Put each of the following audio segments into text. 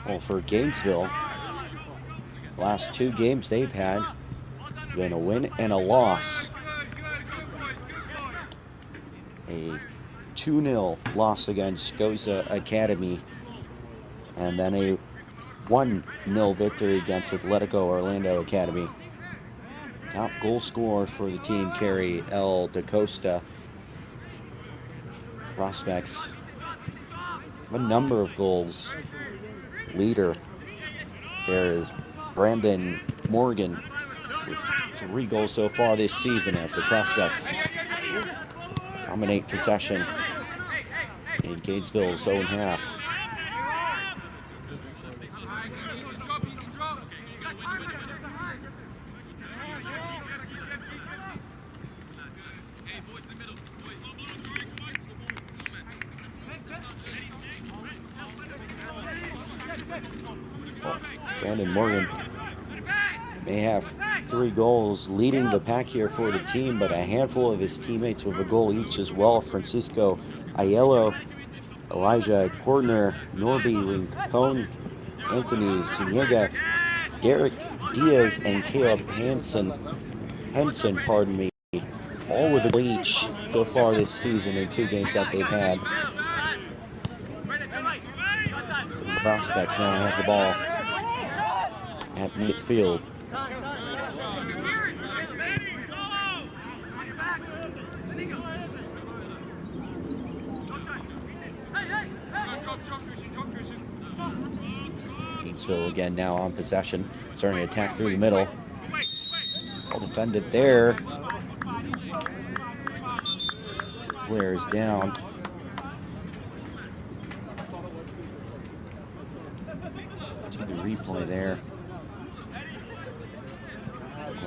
Well, for Gainesville, last 2 games they've had been a win and a loss. A 2-0 loss against Goza Academy, and then a 1-0 victory against Atletico Orlando Academy. Top goal scorer for the team, Carrie L. DaCosta. Prospects a number of goals. Leader there is Brandon Morgan, with 3 goals so far this season as the Prospects dominate possession in Gainesville's own half. Brandon Morgan may have 3 goals leading the pack here for the team, but a handful of his teammates with a goal each as well. Francisco Aiello, Elijah Cordner, Norby Rincon, Anthony Zuniga, Derek Diaz, and Caleb Henson, all with a goal each so far this season in 2 games that they've had. The Prospects now have the ball at midfield. Gainesville again now on possession, starting to attack through the middle. Well defended there. Player is down. See the replay there.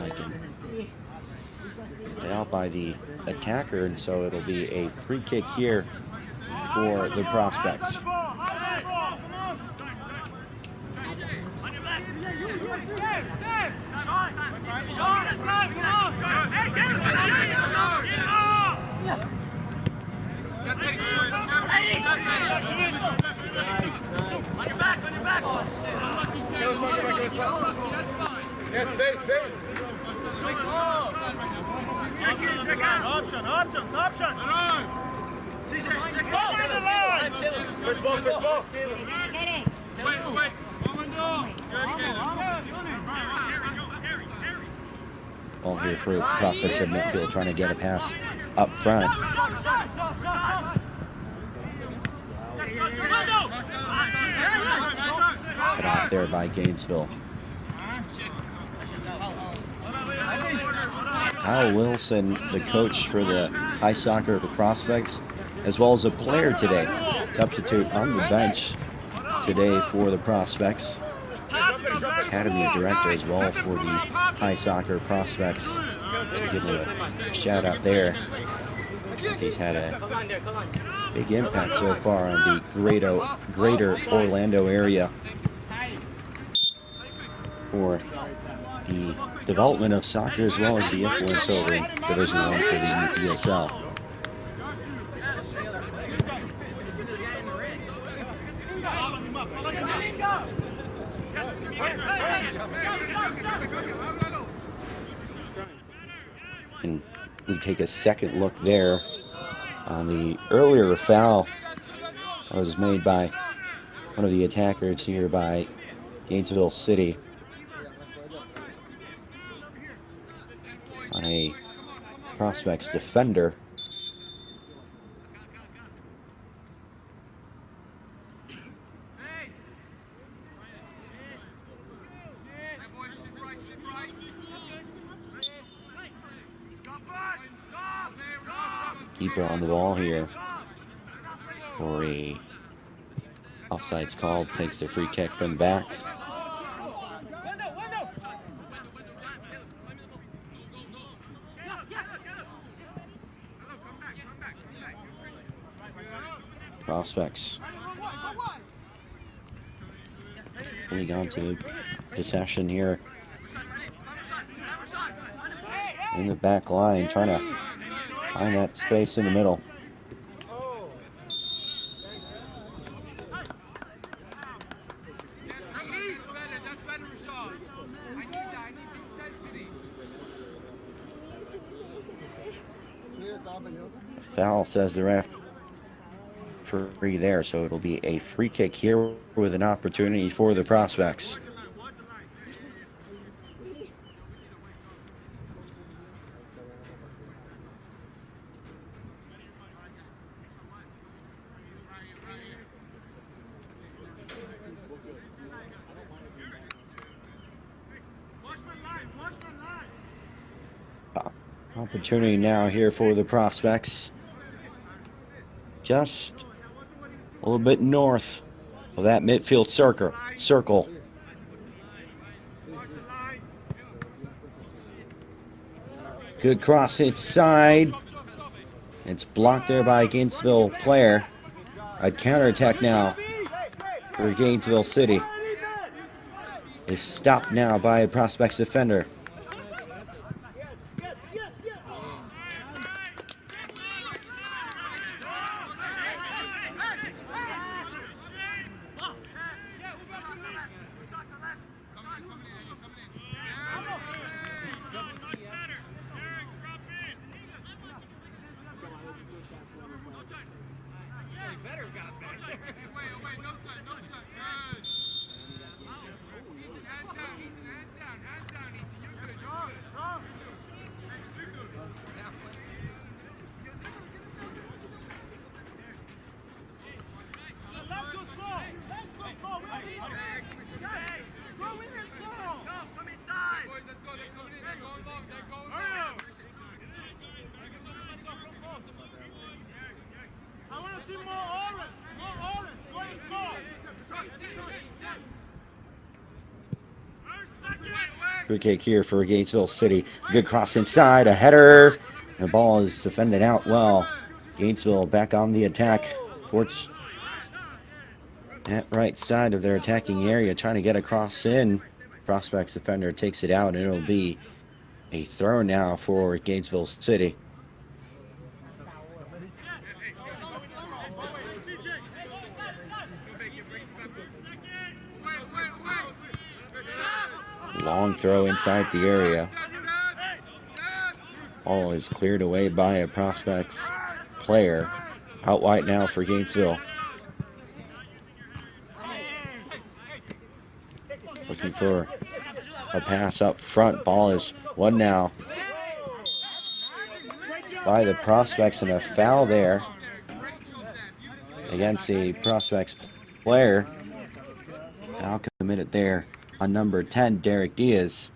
Like it out by the attacker, and so it'll be a free kick here for the Prospects. Ball here for Prospects at midfield, trying to get a pass up front. Cut off there by Gainesville. Kyle Wilson, the coach for the high soccer of the Prospects, as well as a player today, substitute on the bench today for the Prospects. Academy director as well for the high soccer Prospects. So give him a shout out there, as he's had a big impact so far on the greater Orlando area for the development of soccer, as well as the influence over in Division I for the UPSL. And we take a second look there on the earlier foul that was made by one of the attackers here by Gainesville City on a Prospects defender. Keeper on the ball here for a offsides call, takes the free kick from back. Prospects pulling on to possession here in the back line, trying to find that space in the middle. Foul, says the referee there, so it'll be a free kick here with an opportunity for the Prospects. Opportunity now here for the Prospects. Just a little bit north of that midfield circle. Good cross inside. It's blocked there by a Gainesville player. A counterattack now for Gainesville City. Is stopped now by a Prospects defender. Free kick here for Gainesville City. Good cross inside, a header. The ball is defended out well. Gainesville back on the attack towards that right side of their attacking area, trying to get a cross in. Prospects defender takes it out, and it'll be a throw now for Gainesville City. Long throw inside the area. Ball is cleared away by a Prospects player. Out wide now for Gainesville. Looking for a pass up front. Ball is won now by the Prospects, and a foul there against the Prospects player. Foul committed there on number 10, Derek Diaz.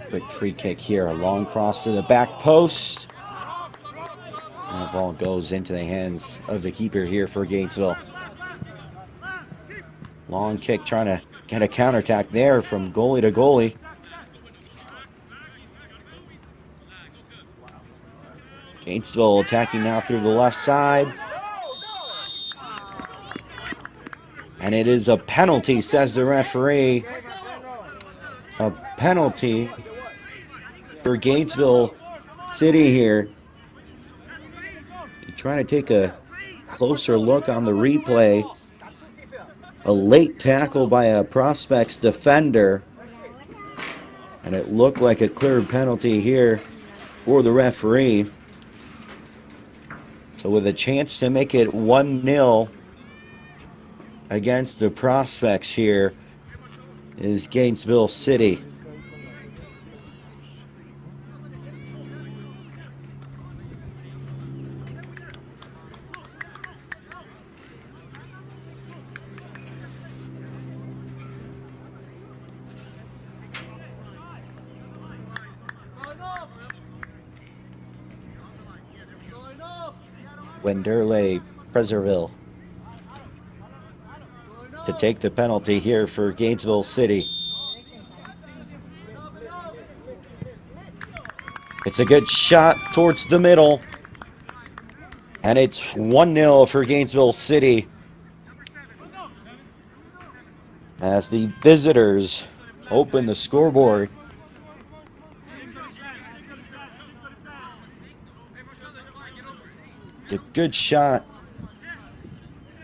Quick free kick here, a long cross to the back post. And the ball goes into the hands of the keeper here for Gainesville. Long kick, trying to get a counterattack there from goalie to goalie. Gainesville attacking now through the left side. And it is a penalty, says the referee. A penalty for Gainesville City here. You're trying to take a closer look on the replay. A late tackle by a Prospects defender. And it looked like a clear penalty here for the referee. So with a chance to make it 1-0 against the Prospects here is Gainesville City. Wenderle Preserville to take the penalty here for Gainesville City. It's a good shot towards the middle. And it's 1-0 for Gainesville City, as the visitors open the scoreboard. It's a good shot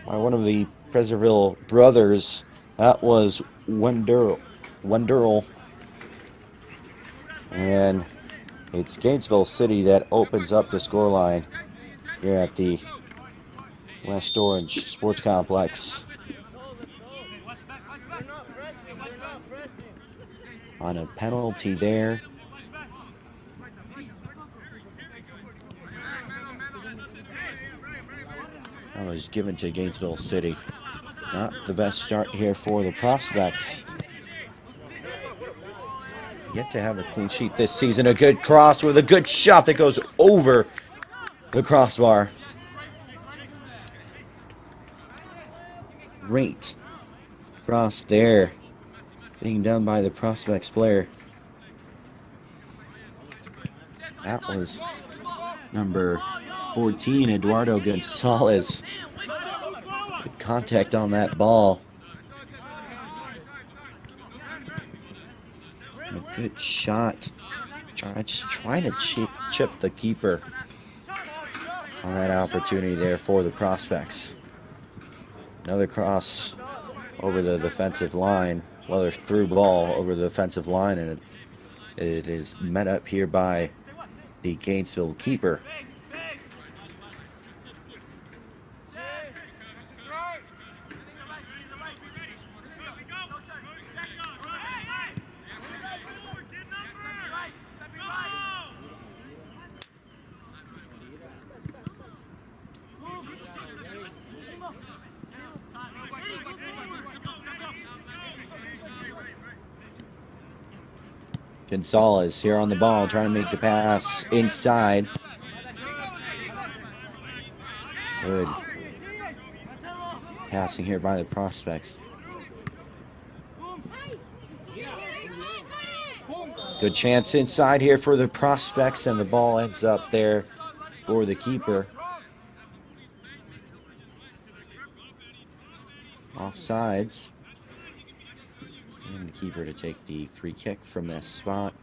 by one of the Preserville brothers. That was Wenderle. And it's Gainesville City that opens up the scoreline here at the West Orange Sports Complex. On a penalty there. That was given to Gainesville City. Not the best start here for the Prospects. Yet to have a clean sheet this season. A good cross with a good shot that goes over the crossbar. Great cross there, being done by the Prospects player. That was number 14, Eduardo Gonzalez. Good contact on that ball. And a good shot. Just trying to chip the keeper on that opportunity there for the Prospects. Another cross over the defensive line. Well, there's through ball over the defensive line, and it is met up here by the Gainesville keeper. Gonzalez here on the ball, trying to make the pass inside. Good passing here by the Prospects. Good chance inside here for the Prospects, and the ball ends up there for the keeper. Offsides. And the keeper to take the free kick from this spot.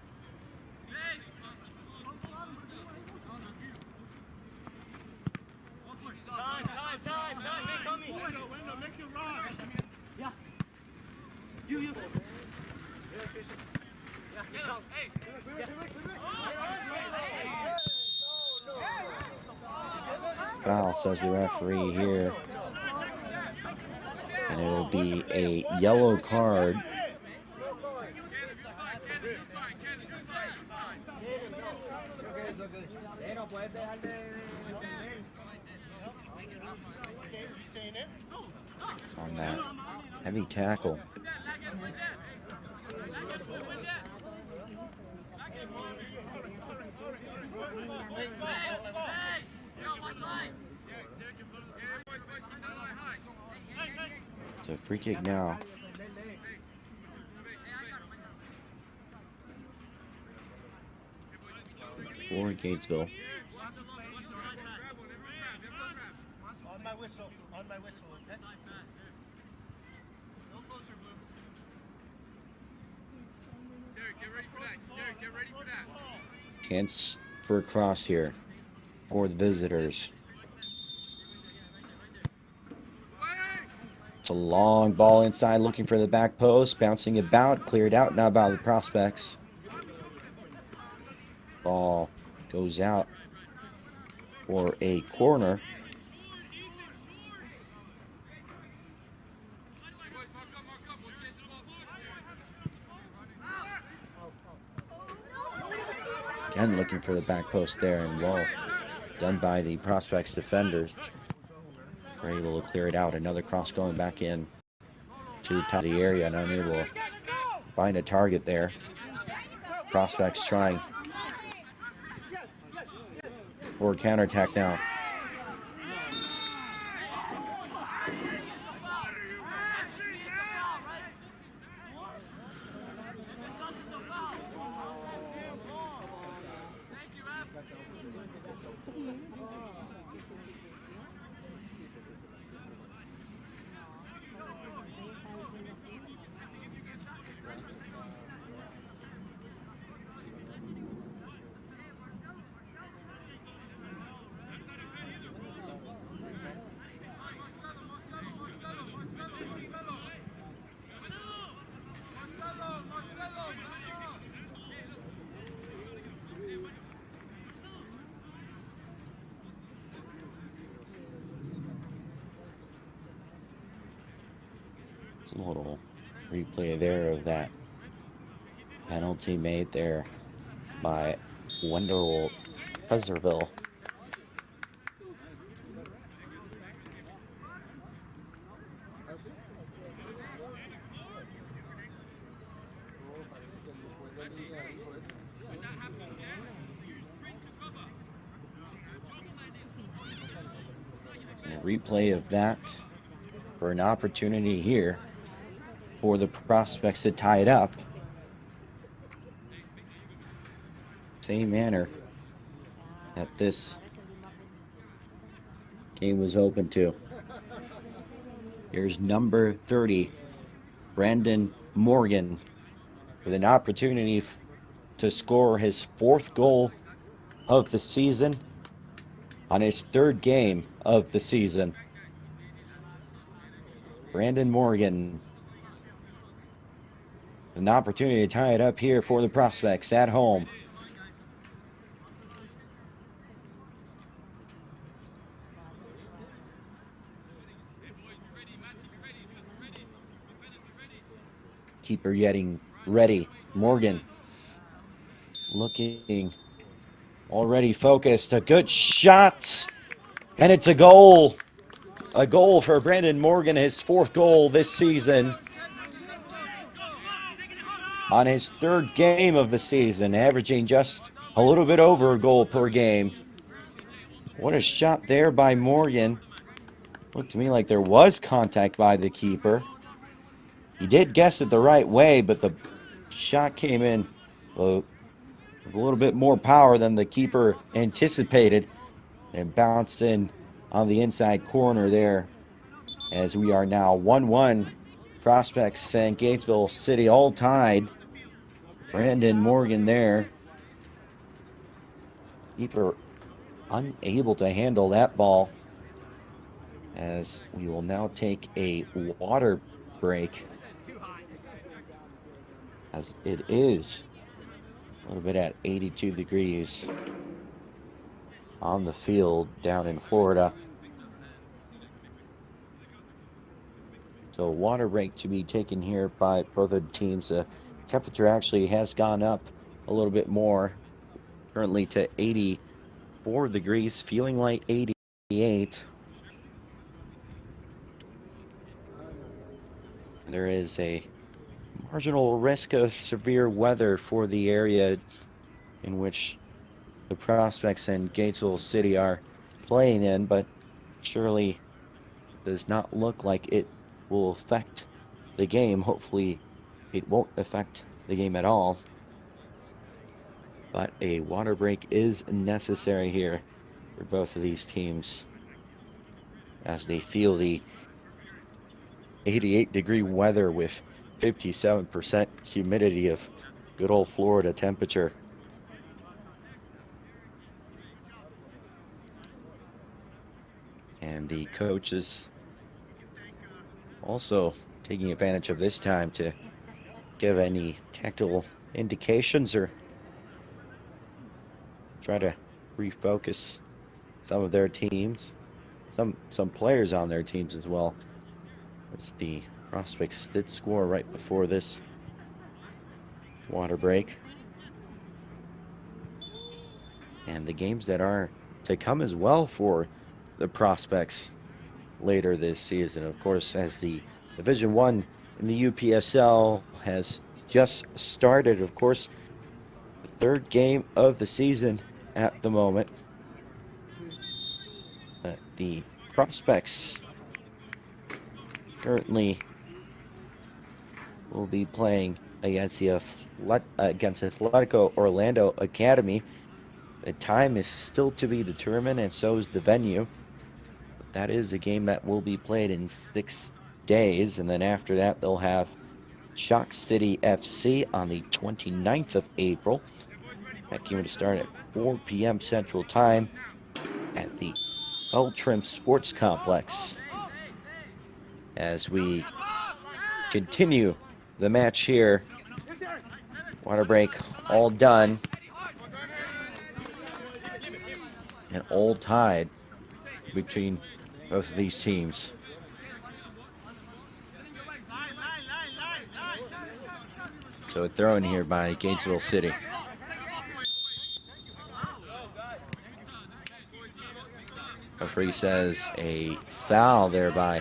Foul, says the referee here. And it will be a yellow card. On that heavy tackle. It's a free kick now. For Gainesville. On my whistle, okay? No closer, Blue. Derek, get ready for that. Derek, get ready for that. Chance for a cross here for the visitors. It's a long ball inside, looking for the back post, bouncing about, cleared out now by the Prospects. Ball goes out for a corner. Again, looking for the back post there, and well done by the Prospects defenders. We're able to clear it out. Another cross going back in to the top of the area, and unable to find a target there. Prospects trying for a counterattack now. It's a little replay there of that penalty made there by Wendell Pleasantville. And a replay of that for an opportunity here for the Prospects to tie it up. Same manner that this game was open to. Here's number 30, Brandon Morgan, with an opportunity to score his 4th goal of the season on his 3rd game of the season. Brandon Morgan, an opportunity to tie it up here for the Prospects at home. Keeper getting ready. Morgan looking already focused. A good shot, and it's a goal. A goal for Brandon Morgan, his 4th goal this season. On his 3rd game of the season, averaging just a little bit over a goal per game. What a shot there by Morgan. Looked to me like there was contact by the keeper. He did guess it the right way, but the shot came in with a little bit more power than the keeper anticipated and bounced in on the inside corner there, as we are now 1-1. Prospects and Gainesville City all tied. Brandon Morgan there. Keeper unable to handle that ball, as we will now take a water break, as it is a little bit at 82 degrees on the field down in Florida. So water break to be taken here by both of the teams. The temperature actually has gone up a little bit more, currently to 84 degrees, feeling like 88. There is a marginal risk of severe weather for the area in which the Prospects and Gainesville City are playing in, but surely does not look like it will affect the game. Hopefully it won't affect the game at all, but a water break is necessary here for both of these teams as they feel the 88-degree weather with 57% humidity of good old Florida temperature. And the coach is also taking advantage of this time to give any tactical indications or try to refocus some of their teams, some players on their teams as well, as the Prospects did score right before this water break. And the games that are to come as well for the Prospects later this season, of course, as the Division I in the UPSL has just started. Of course, the 3rd game of the season at the moment. The Prospects currently will be playing against Atletico Orlando Academy. The time is still to be determined, and so is the venue. But that is a game that will be played in 6 days, and then after that they'll have Chalk City FC on the 29th of April. That game will start at 4 p.m. Central Time at the Beltrim Sports Complex. As we continue the match here, water break all done and all tied between both of these teams. So a throw in here by Gainesville City. Referee says a foul there by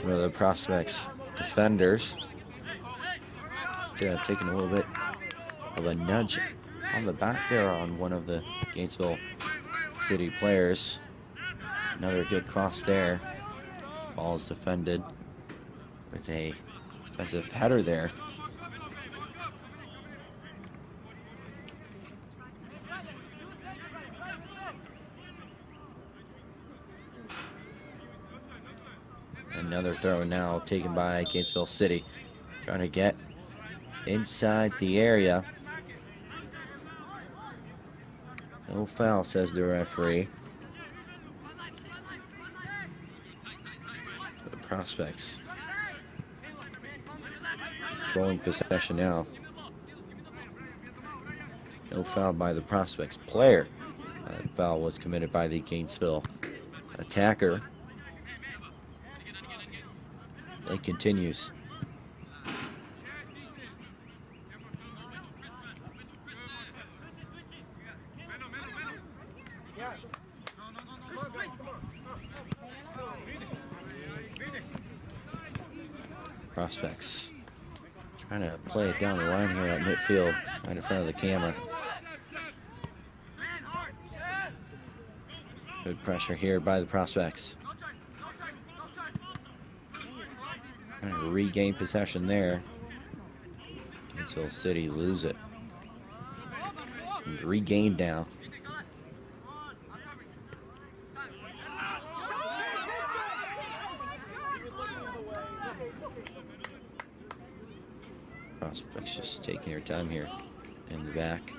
one of the Prospects defenders. Taking a little bit of a nudge on the back there on one of the Gainesville City players. Another good cross there. Ball is defended with a defensive header there. Another throw now taken by Gainesville City. Trying to get inside the area. No foul, says the referee. The Prospects controlling possession now. No foul by the Prospects player. Foul was committed by the Gainesville attacker. It continues. Prospects trying to play it down the line here at midfield, right in front of the camera. Good pressure here by the Prospects. Trying to regain possession there. Gainesville City lose it. And regained now. Prospects just taking their time here in the back.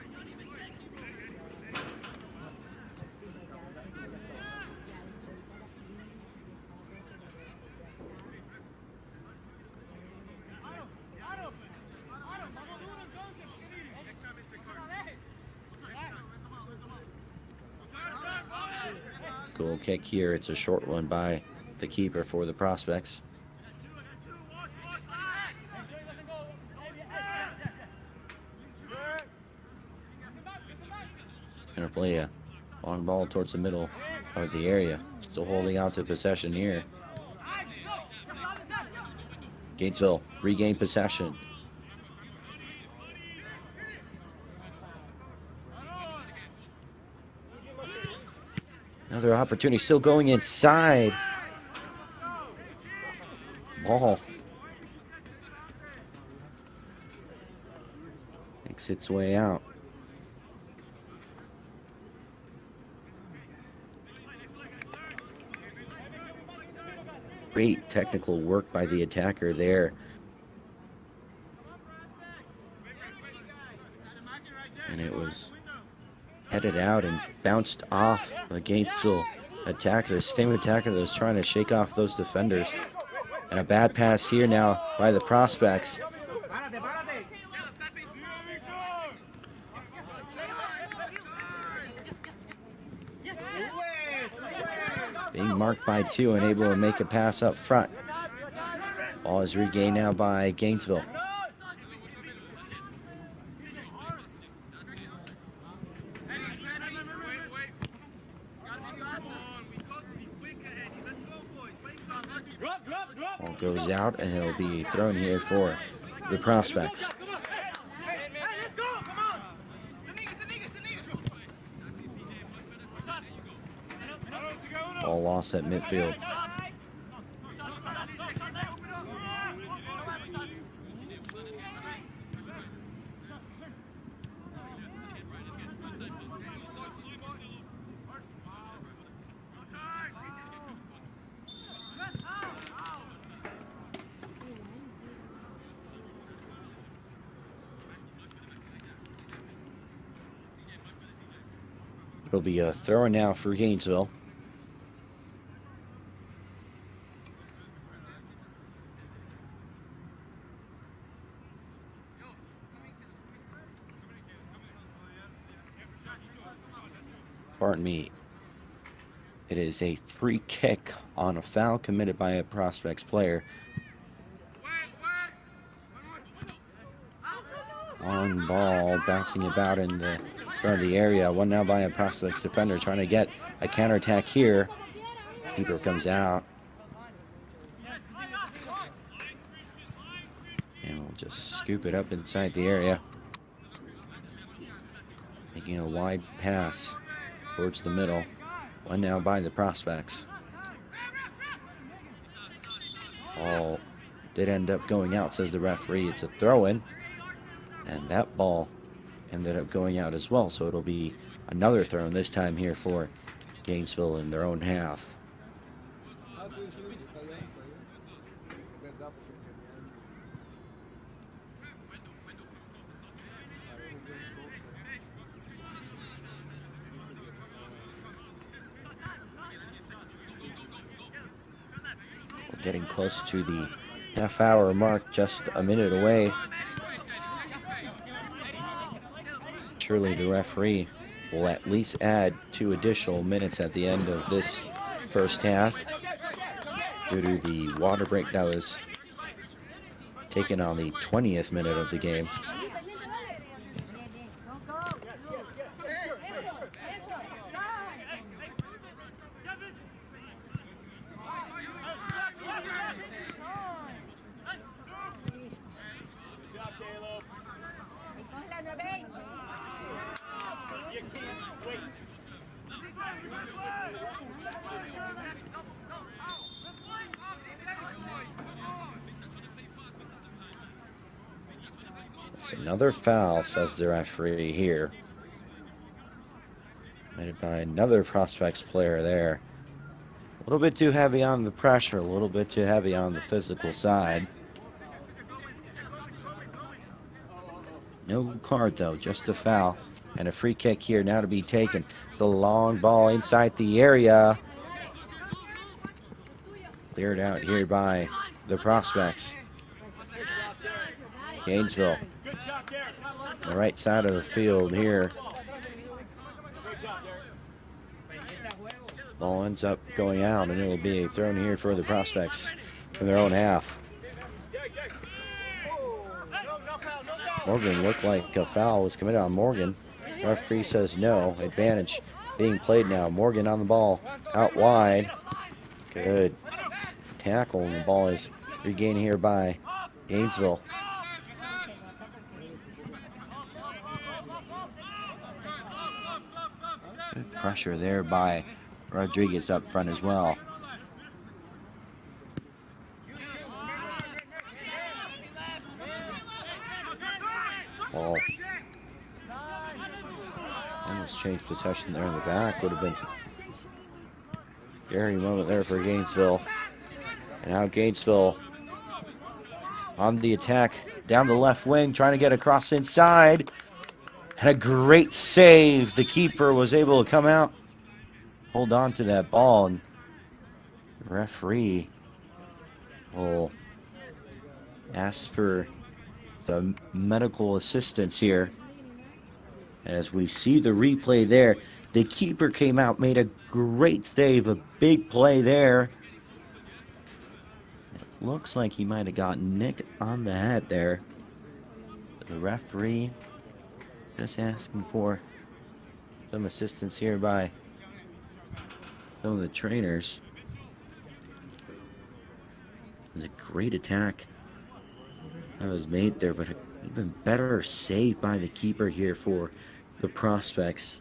Goal kick here. It's a short one by the keeper for the Prospects. Gonna play a long ball towards the middle of the area. Still holding out to possession here. Gainesville regain possession. Another opportunity, still going inside. Ball makes its way out. Great technical work by the attacker there. And it was headed out and bounced off the Gainesville attacker, the same attacker that was trying to shake off those defenders. And a bad pass here now by the Prospects. Being marked by two and able to make a pass up front. Ball is regained now by Gainesville. Ball goes out and it'll be thrown here for the Prospects. Ball lost at midfield. It'll be a throw now for Gainesville. Pardon me. It is a free kick on a foul committed by a Prospects player. On ball, bouncing about in the front of the area. One now by a Prospects defender trying to get a counterattack here. Keeper comes out. And we'll just scoop it up inside the area. Making a wide pass towards the middle. One now by the Prospects. Ball did end up going out, says the referee. It's a throw-in. And that ball ended up going out as well. So it'll be another throw-in, this time here for Gainesville in their own half. We're getting close to the half-hour mark, just a minute away. Surely the referee will at least add 2 additional minutes at the end of this first half due to the water break that was taken on the 20th minute of the game. It's another foul, says the referee here. Made by another Prospects player there. A little bit too heavy on the pressure, a little bit too heavy on the physical side. No card though, just a foul. And a free kick here now to be taken. It's a long ball inside the area. Cleared out here by the Prospects. Gainesville. The right side of the field here. Ball ends up going out, and it will be thrown here for the Prospects in their own half. Morgan looked like a foul was committed on Morgan. Referee says no. Advantage being played now. Morgan on the ball. Out wide. Good tackle, and the ball is regained here by Gainesville. Good pressure there by Rodriguez up front as well. Ball almost changed possession there in the back. Would have been a scary moment there for Gainesville. And now Gainesville on the attack down the left wing, trying to get across inside. And a great save. The keeper was able to come out, hold on to that ball, and the referee will ask for the medical assistance here. As we see the replay there, the keeper came out, made a great save, a big play there. It looks like he might have gotten nicked on the head there. The referee just asking for some assistance here by some of the trainers. It was a great attack that was made there, but an even better save by the keeper here for the Prospects.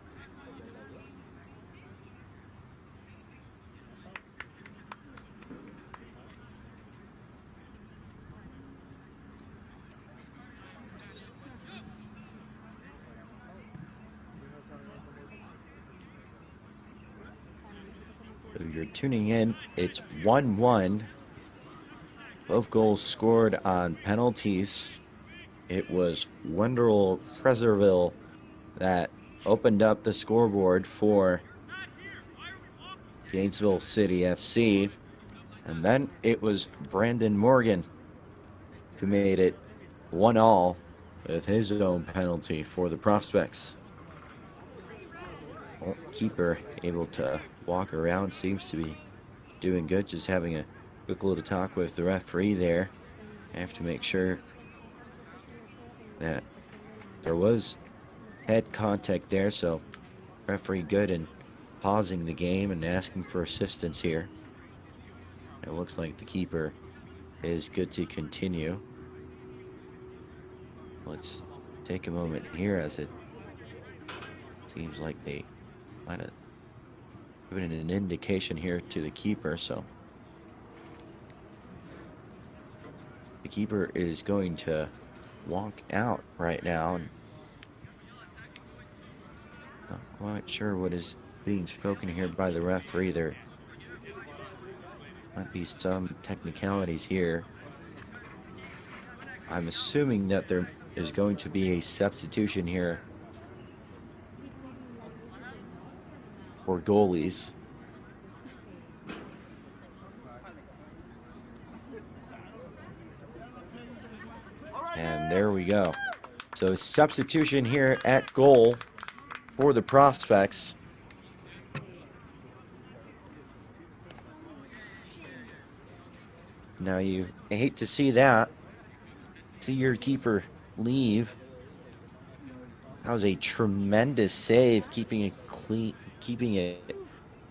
If you're tuning in, it's 1-1. Both goals scored on penalties. It was Wendell Freserville that opened up the scoreboard for Gainesville City FC. And then it was Brandon Morgan who made it 1-1 with his own penalty for the Prospects. Well, keeper able to walk around, seems to be doing good, just having a quick little talk with the referee there. I have to make sure that There was head contact there, so referee good in pausing the game and asking for assistance here. It looks like the keeper is good to continue. Let's take a moment here, as it seems like they might have given an indication here to the keeper. So the keeper is going to walk out right now, and not quite sure what is being spoken here by the referee. There might be some technicalities here. I'm assuming that there is going to be a substitution here for goalies. And there we go. So substitution here at goal for the Prospects. Now you hate to see that. See your keeper leave. That was a tremendous save, keeping it clean, keeping it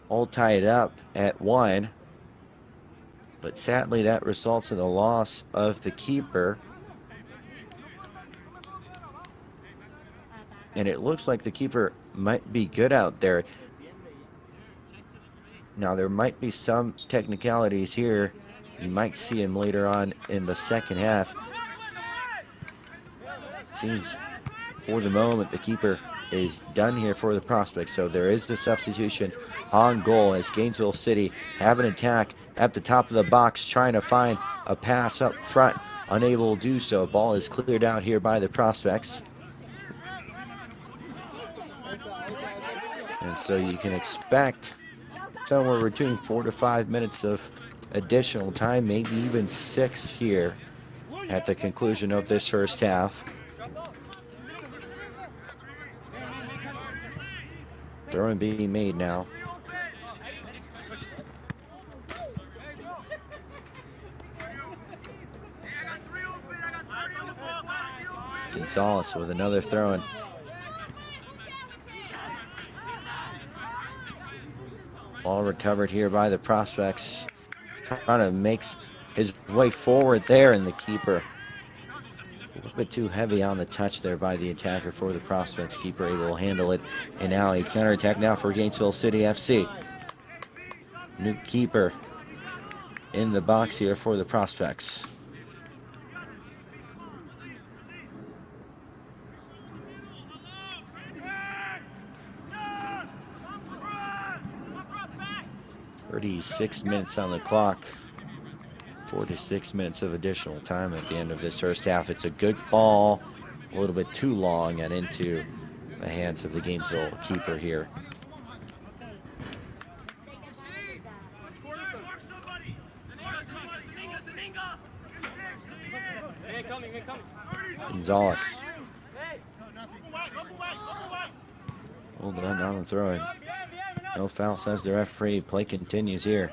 all tied up at 1. But sadly, that results in the loss of the keeper. And it looks like the keeper might be good out there. Now, there might be some technicalities here. You might see him later on in the second half. Seems for the moment the keeper is done here for the Prospects. So there is the substitution on goal as Gainesville City have an attack at the top of the box, trying to find a pass up front. Unable to do so. Ball is cleared out here by the Prospects. And so you can expect somewhere between 4 to 5 minutes of additional time, maybe even 6 here at the conclusion of this first half. Throwing being made now. Gonzalez with another throw-in. Ball recovered here by the Prospects. Trying to make his way forward there, and the keeper a little bit too heavy on the touch there by the attacker for the Prospects. Keeper able to handle it. And now a counterattack now for Gainesville City FC. New keeper in the box here for the Prospects. "36 minutes on the clock. 4 to 6 minutes of additional time at the end of this first half. It's a good ball, a little bit too long, and into the hands of the Gainesville keeper here. Gonzalez. Hold on the throwing. No foul, says the referee. Play continues here.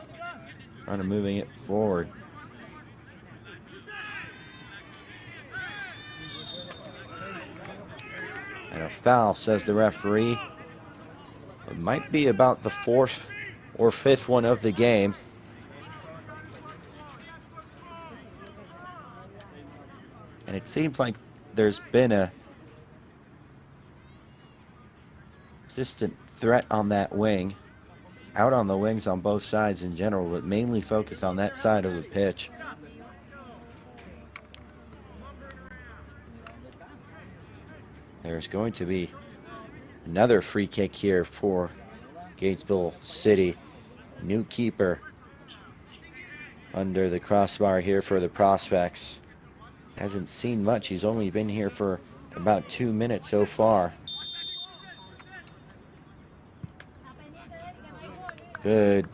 Trying to moving it forward. And a foul, says the referee. It might be about the 4th or 5th one of the game. And it seems like there's been a consistent threat on that wing. Out on the wings on both sides in general, but mainly focused on that side of the pitch. There's going to be another free kick here for Gainesville City. New keeper under the crossbar here for the Prospects. Hasn't seen much. He's only been here for about 2 minutes so far. Good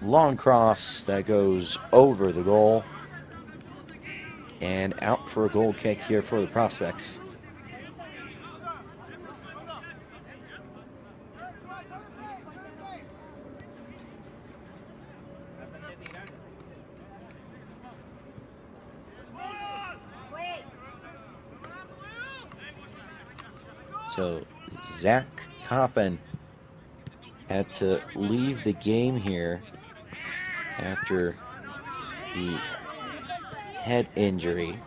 long cross that goes over the goal. And out for a goal kick here for the Prospects. So Zach Coppin had to leave the game here after the head injury.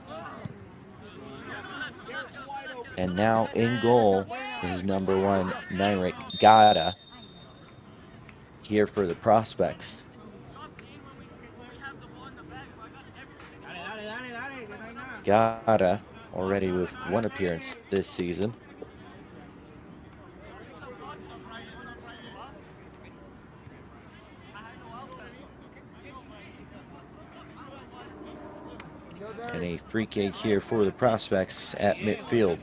And now in goal is number 1, Nyrick Gada, here for the Prospects. Gada already with 1 appearance this season. And a free kick here for the Prospects at midfield.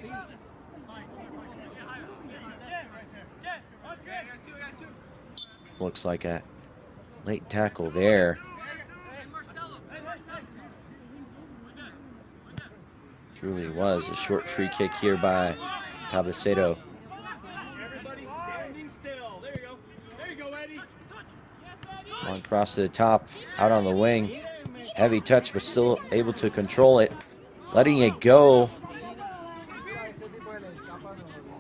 Looks like a late tackle there. Truly was a short free kick here by Cabecedo. Everybody standing still. There you go. There you go, Eddie. One cross to the top, out on the wing. Heavy touch, but still able to control it. Letting it go.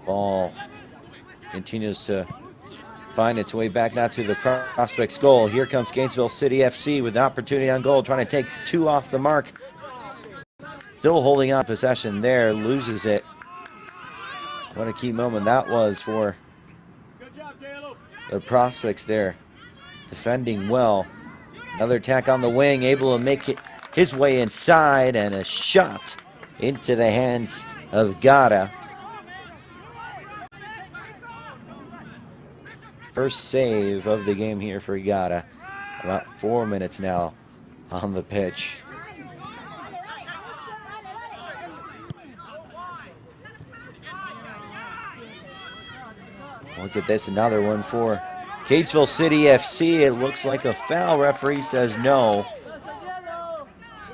Ball continues to find its way back now to the Prospects goal. Here comes Gainesville City FC with an opportunity on goal, trying to take 2 off the mark. Still holding on possession there, loses it. What a key moment that was for the Prospects there. Defending well. Another attack on the wing, able to make it his way inside, and a shot into the hands of Gada. First save of the game here for Gada. About 4 minutes now on the pitch. Look at this, another one for Gainesville City FC. It looks like a foul. Referee says no.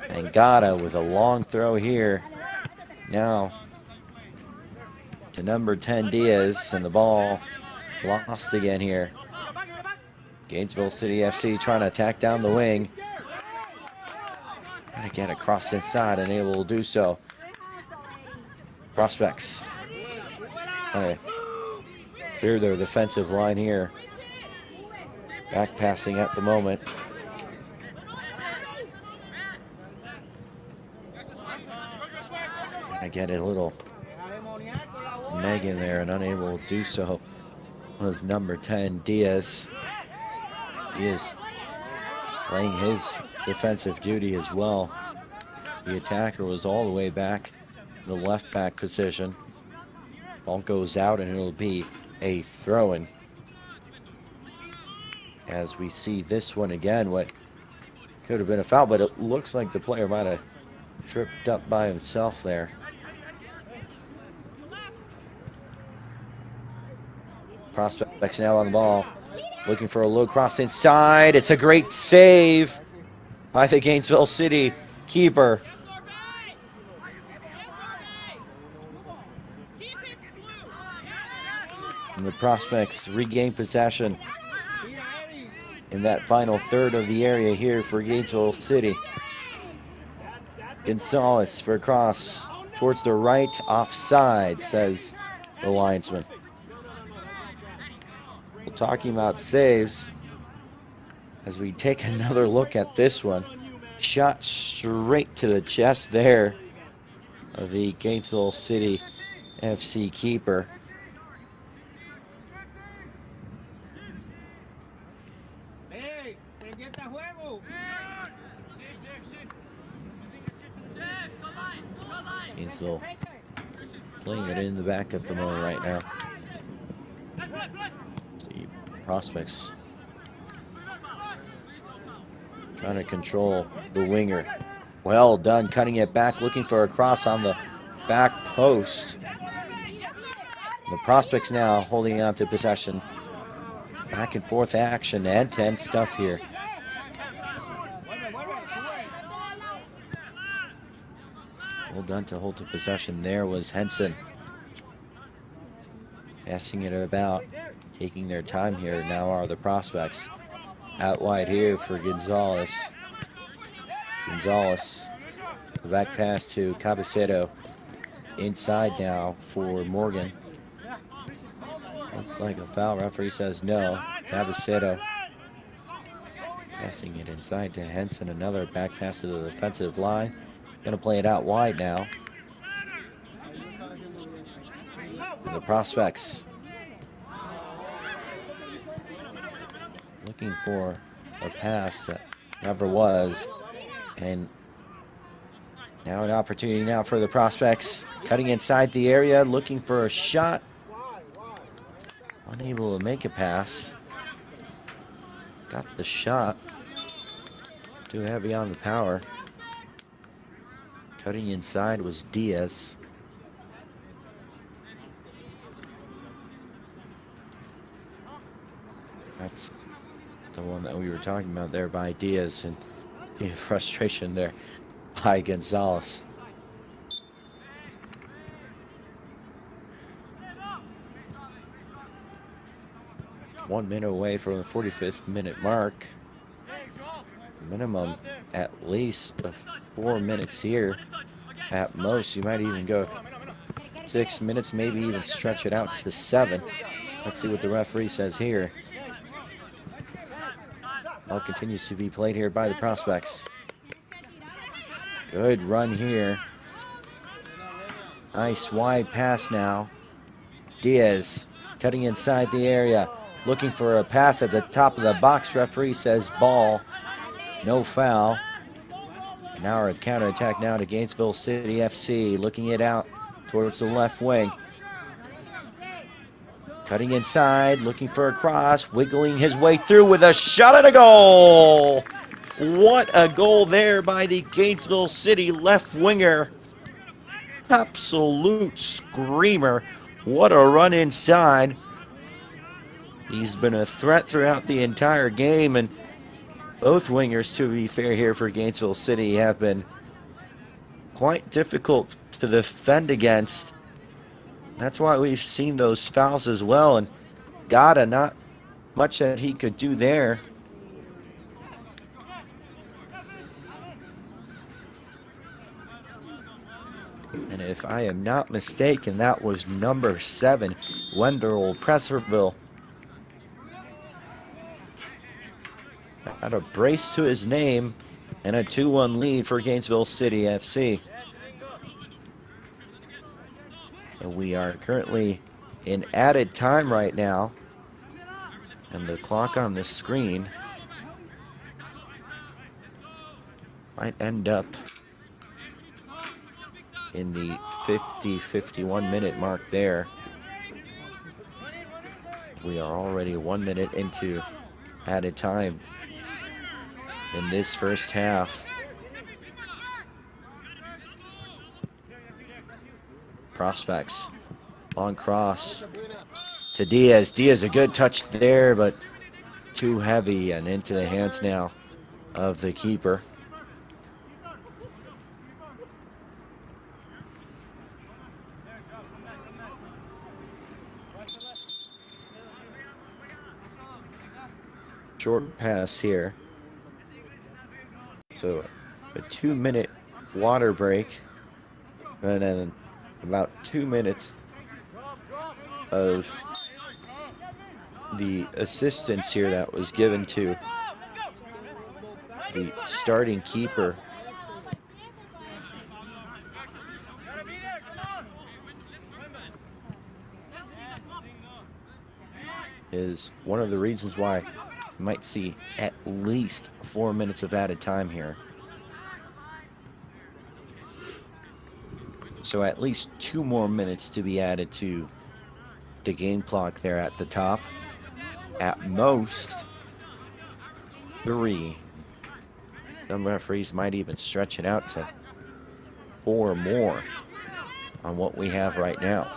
And Gada with a long throw here. Now to number 10 Diaz, and the ball lost again here. Gainesville City FC trying to attack down the wing. Trying to get across inside and able to do so. Prospects clear their defensive line here. Back passing at the moment. I get a little Megan there, and unable to do so was number 10 Diaz. He is playing his defensive duty as well. The attacker was all the way back in the left back position. Ball goes out, and it'll be a throw-in. As we see this one again, what could have been a foul, but it looks like the player might have tripped up by himself there. Prospects now on the ball, looking for a low cross inside. It's a great save by the Gainesville City keeper. And the Prospects regain possession in that final third of the area here for Gainesville City. Gonzalez for a cross towards the right, offside, says the linesman. We're talking about saves as we take another look at this one. Shot straight to the chest there of the Gainesville City FC keeper. Gainesville playing it in the back at the moment right now. The Prospects trying to control the winger. Well done, cutting it back, looking for a cross on the back post. The Prospects now holding on to possession. Back and forth action and tense stuff here. Well done to hold to possession. There was Henson. Passing it about, taking their time here. Now are the Prospects. Out wide here for Gonzalez. Gonzalez, the back pass to Cabecedo. Inside now for Morgan. Looks like a foul. Referee says no. Cabecero passing it inside to Henson. Another back pass to the defensive line. Gonna play it out wide now. And the Prospects looking for a pass that never was. And now an opportunity now for the Prospects. Cutting inside the area, looking for a shot. Unable to make a pass. Got the shot. Too heavy on the power. Cutting inside was Diaz. That's the one that we were talking about there by Diaz, and the frustration there by Gonzalez. One minute away from the 45th minute mark. Minimum at least of 4 minutes here. At most, you might even go 6 minutes, maybe even stretch it out to 7. Let's see what the referee says here. Ball continues to be played here by the Prospects. Good run here. Nice wide pass now. Diaz cutting inside the area. Looking for a pass at the top of the box. Referee says ball. No foul. Now our counterattack now to Gainesville City FC. Looking it out towards the left wing. Cutting inside, looking for a cross, wiggling his way through with a shot and a goal! What a goal there by the Gainesville City left winger. Absolute screamer. What a run inside. He's been a threat throughout the entire game, and both wingers, to be fair here for Gainesville City, have been quite difficult to defend against. That's why we've seen those fouls as well, and Gata, not much that he could do there. And if I am not mistaken, that was number 7, Wendell Presserville. Got a brace to his name and a 2-1 lead for Gainesville City FC. And we are currently in added time right now. And the clock on the screen might end up in the 50-51 minute mark there. We are already 1 minute into added time in this first half. Prospects. Long cross to Diaz. Diaz, a good touch there, but too heavy and into the hands now of the keeper. Short pass here. So a 2-minute water break, and then about 2 minutes of the assistance here that was given to the starting keeper. Is one of the reasons why you might see at least 4 minutes of added time here. So at least 2 more minutes to be added to the game clock there at the top. At most 3. Some referees might even stretch it out to 4 more on what we have right now.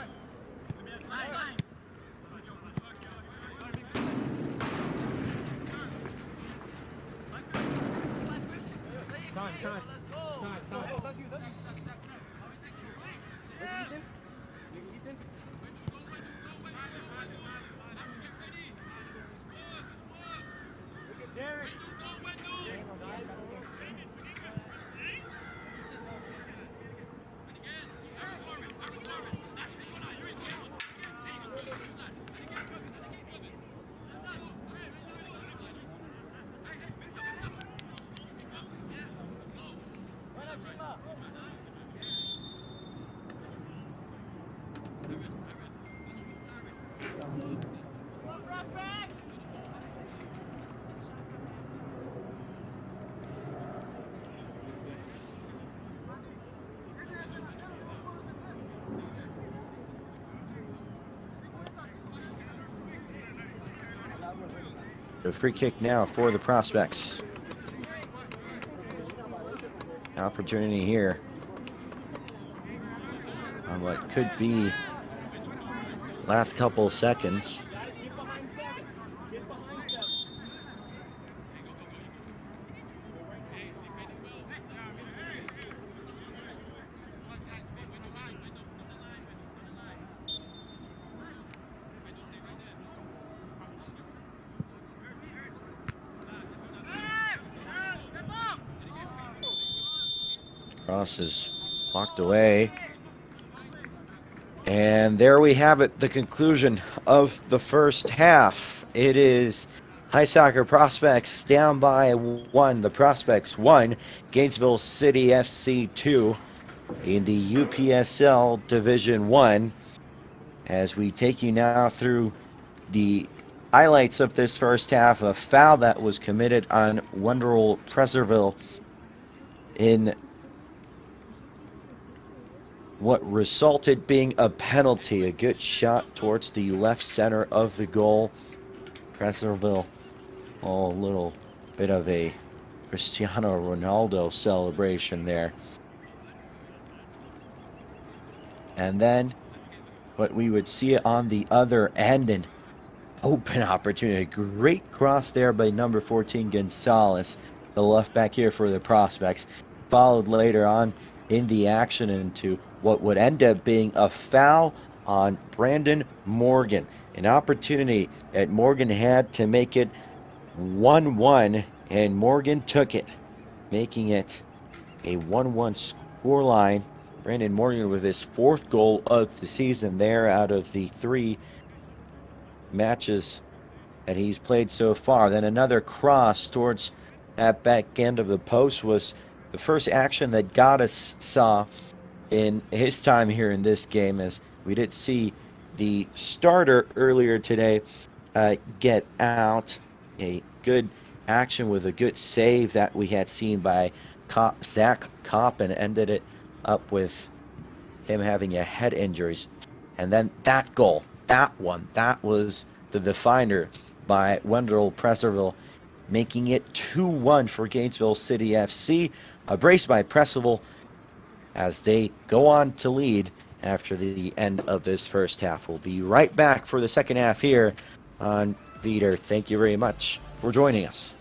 The free kick now for the Prospects. Opportunity here on what could be last couple seconds. Cross is blocked away. And there we have it, the conclusion of the first half. It is High Soccer Prospects down by 1. The Prospects 1, Gainesville City FC 2 in the UPSL Division 1. As we take you now through the highlights of this first half, a foul that was committed on Wendell Preserville in what resulted being a penalty, a good shot towards the left center of the goal. Preserville, a little bit of a Cristiano Ronaldo celebration there. And then what we would see on the other end, an open opportunity. Great cross there by number 14, Gonzalez, the left back here for the Prospects. Followed later on in the action into what would end up being a foul on Brandon Morgan. An opportunity that Morgan had to make it 1-1, and Morgan took it, making it a 1-1 scoreline. Brandon Morgan with his 4th goal of the season there out of the 3 matches that he's played so far. Then another cross towards that back end of the post was the first action that Gaddis saw in his time here in this game, as we did see the starter earlier today get out. A good action with a good save that we had seen by Zach Coppin ended it up with him having a head injuries. And then that goal, that was the definer by Wendell Preserville, making it 2-1 for Gainesville City FC. A brace by Preserville as they go on to lead after the end of this first half. We'll be right back for the second half here on Veeder. Thank you very much for joining us.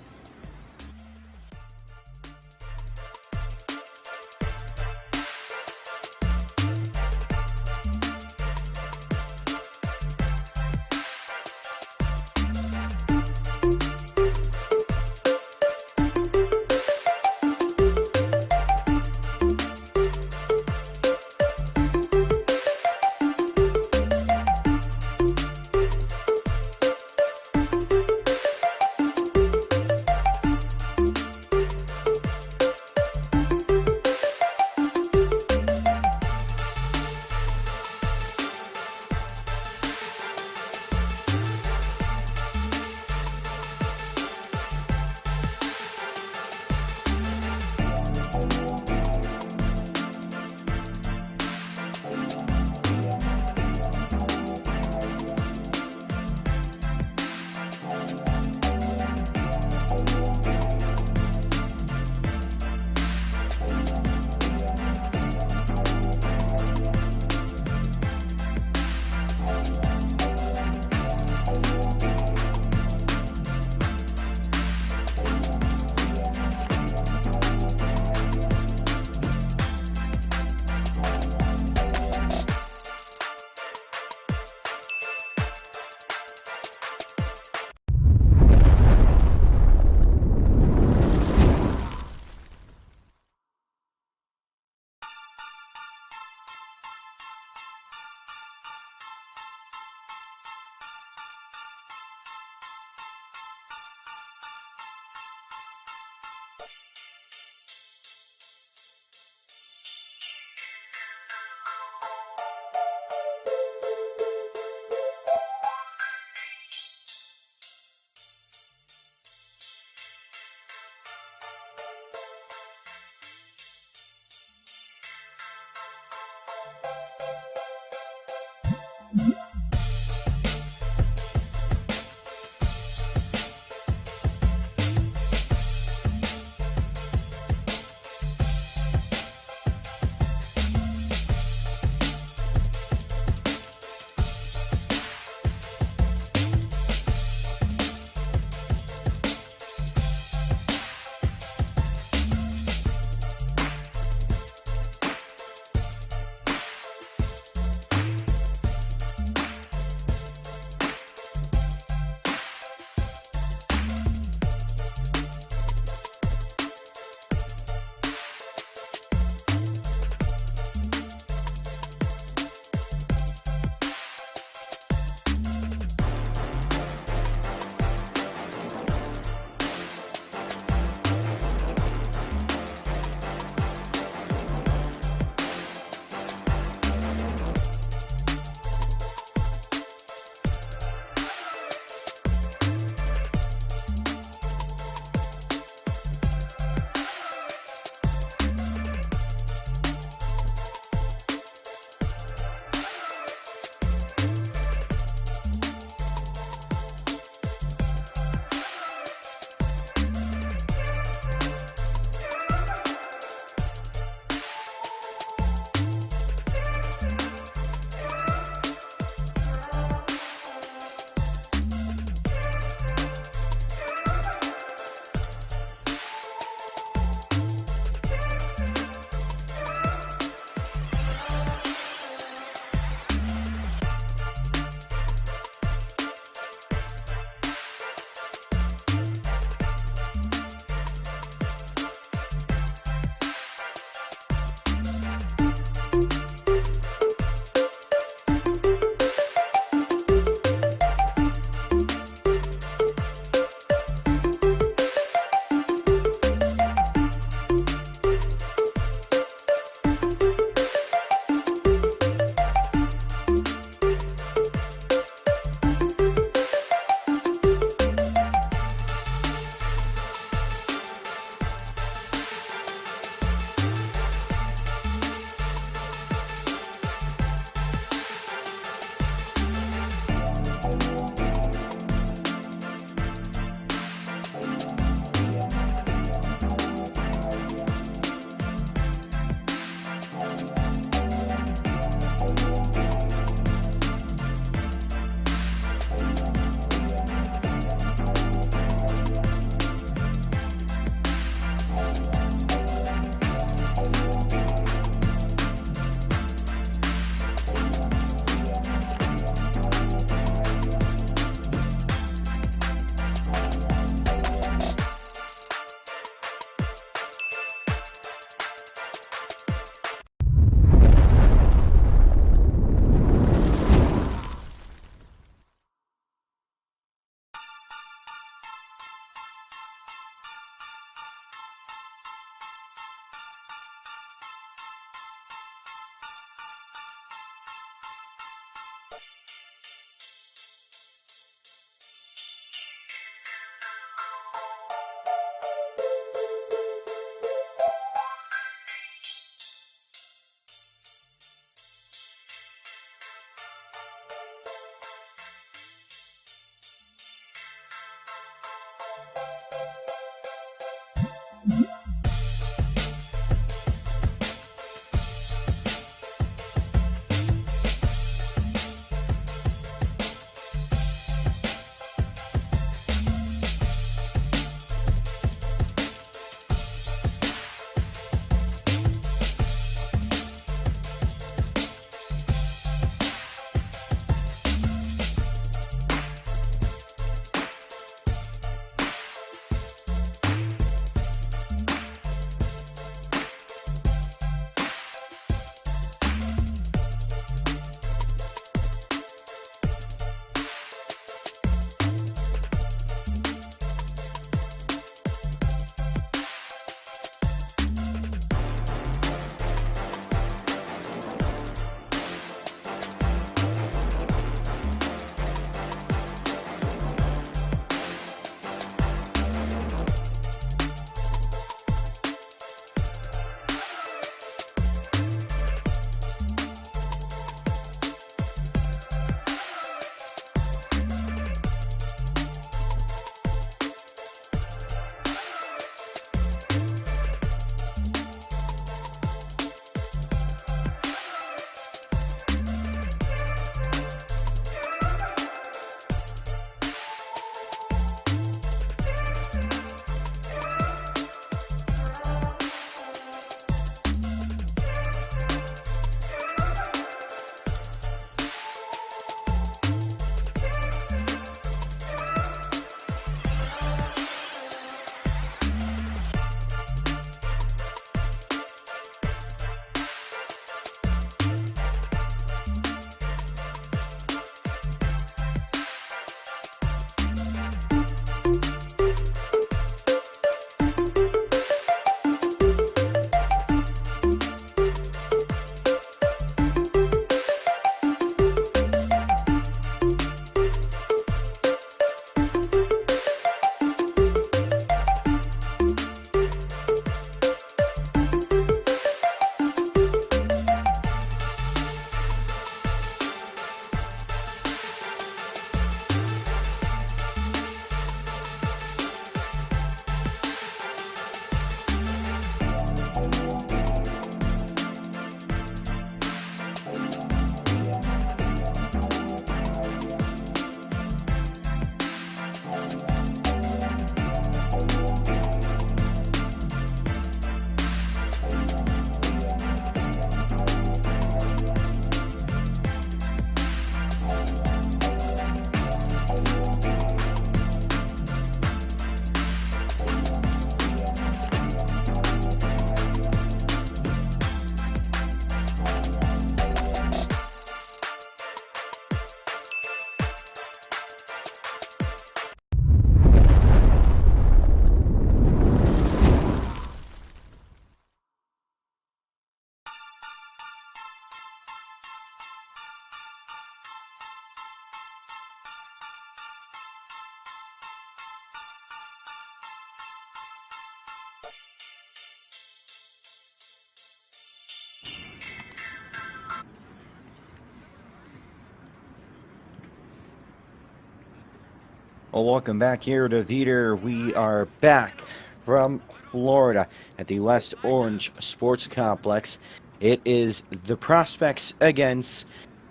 Well, welcome back here to Theater. We are back from Florida at the West Orange Sports Complex. It is the Prospects against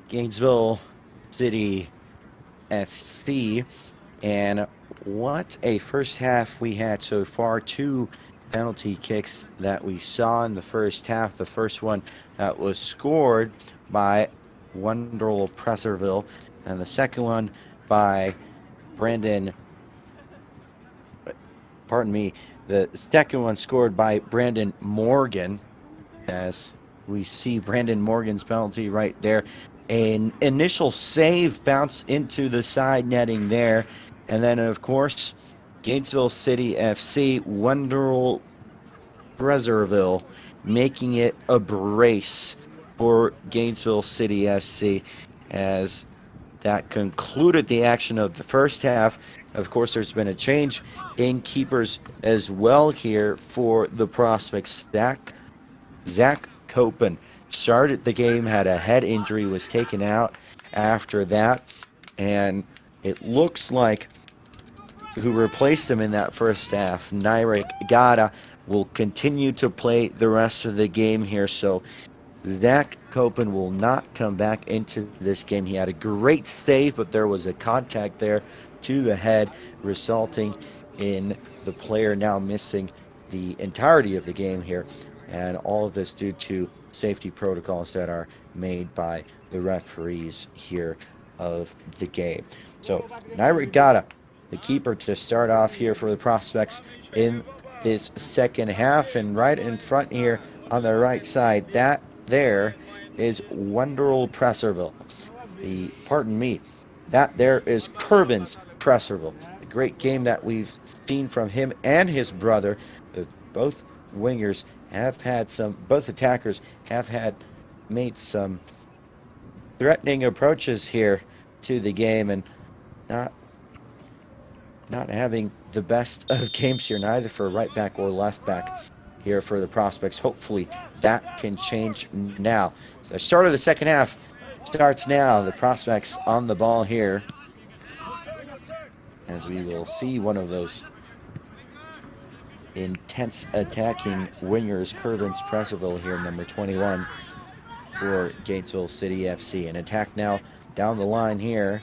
Gainesville City FC. And what a first half we had so far. Two penalty kicks that we saw in the first half. The first one that was scored by Wonderful Presserville, and the second one by Brandon, pardon me, the second one scored by Brandon Morgan, as we see Brandon Morgan's penalty right there. An initial save bounce into the side netting there. And then, of course, Gainesville City FC, Wonderful Presserville, making it a brace for Gainesville City FC as that concluded the action of the first half. Of course, there's been a change in keepers as well here for the Prospects. Zach Copen started the game, had a head injury, was taken out after that, and it looks like who replaced him in that first half, Nyrik Gata, will continue to play the rest of the game here. So Zach Copen will not come back into this game. He had a great save, but there was a contact there to the head, resulting in the player now missing the entirety of the game here. And all of this due to safety protocols that are made by the referees here of the game. So Nyrik Gata, the keeper, to start off here for the Prospects in this second half. And right in front here on the right side, that there is Wonderful Presserville. That there is Curvins Presserville. A great game that we've seen from him and his brother. Both wingers have had both attackers have made some threatening approaches here to the game, and not having the best of games here, neither for right back or left back here for the Prospects. Hopefully that can change now. So the start of the second half starts now. The Prospects on the ball here, as we will see one of those intense attacking wingers, Curvins Presserville here, number 21 for Gainesville City FC. An attack now down the line here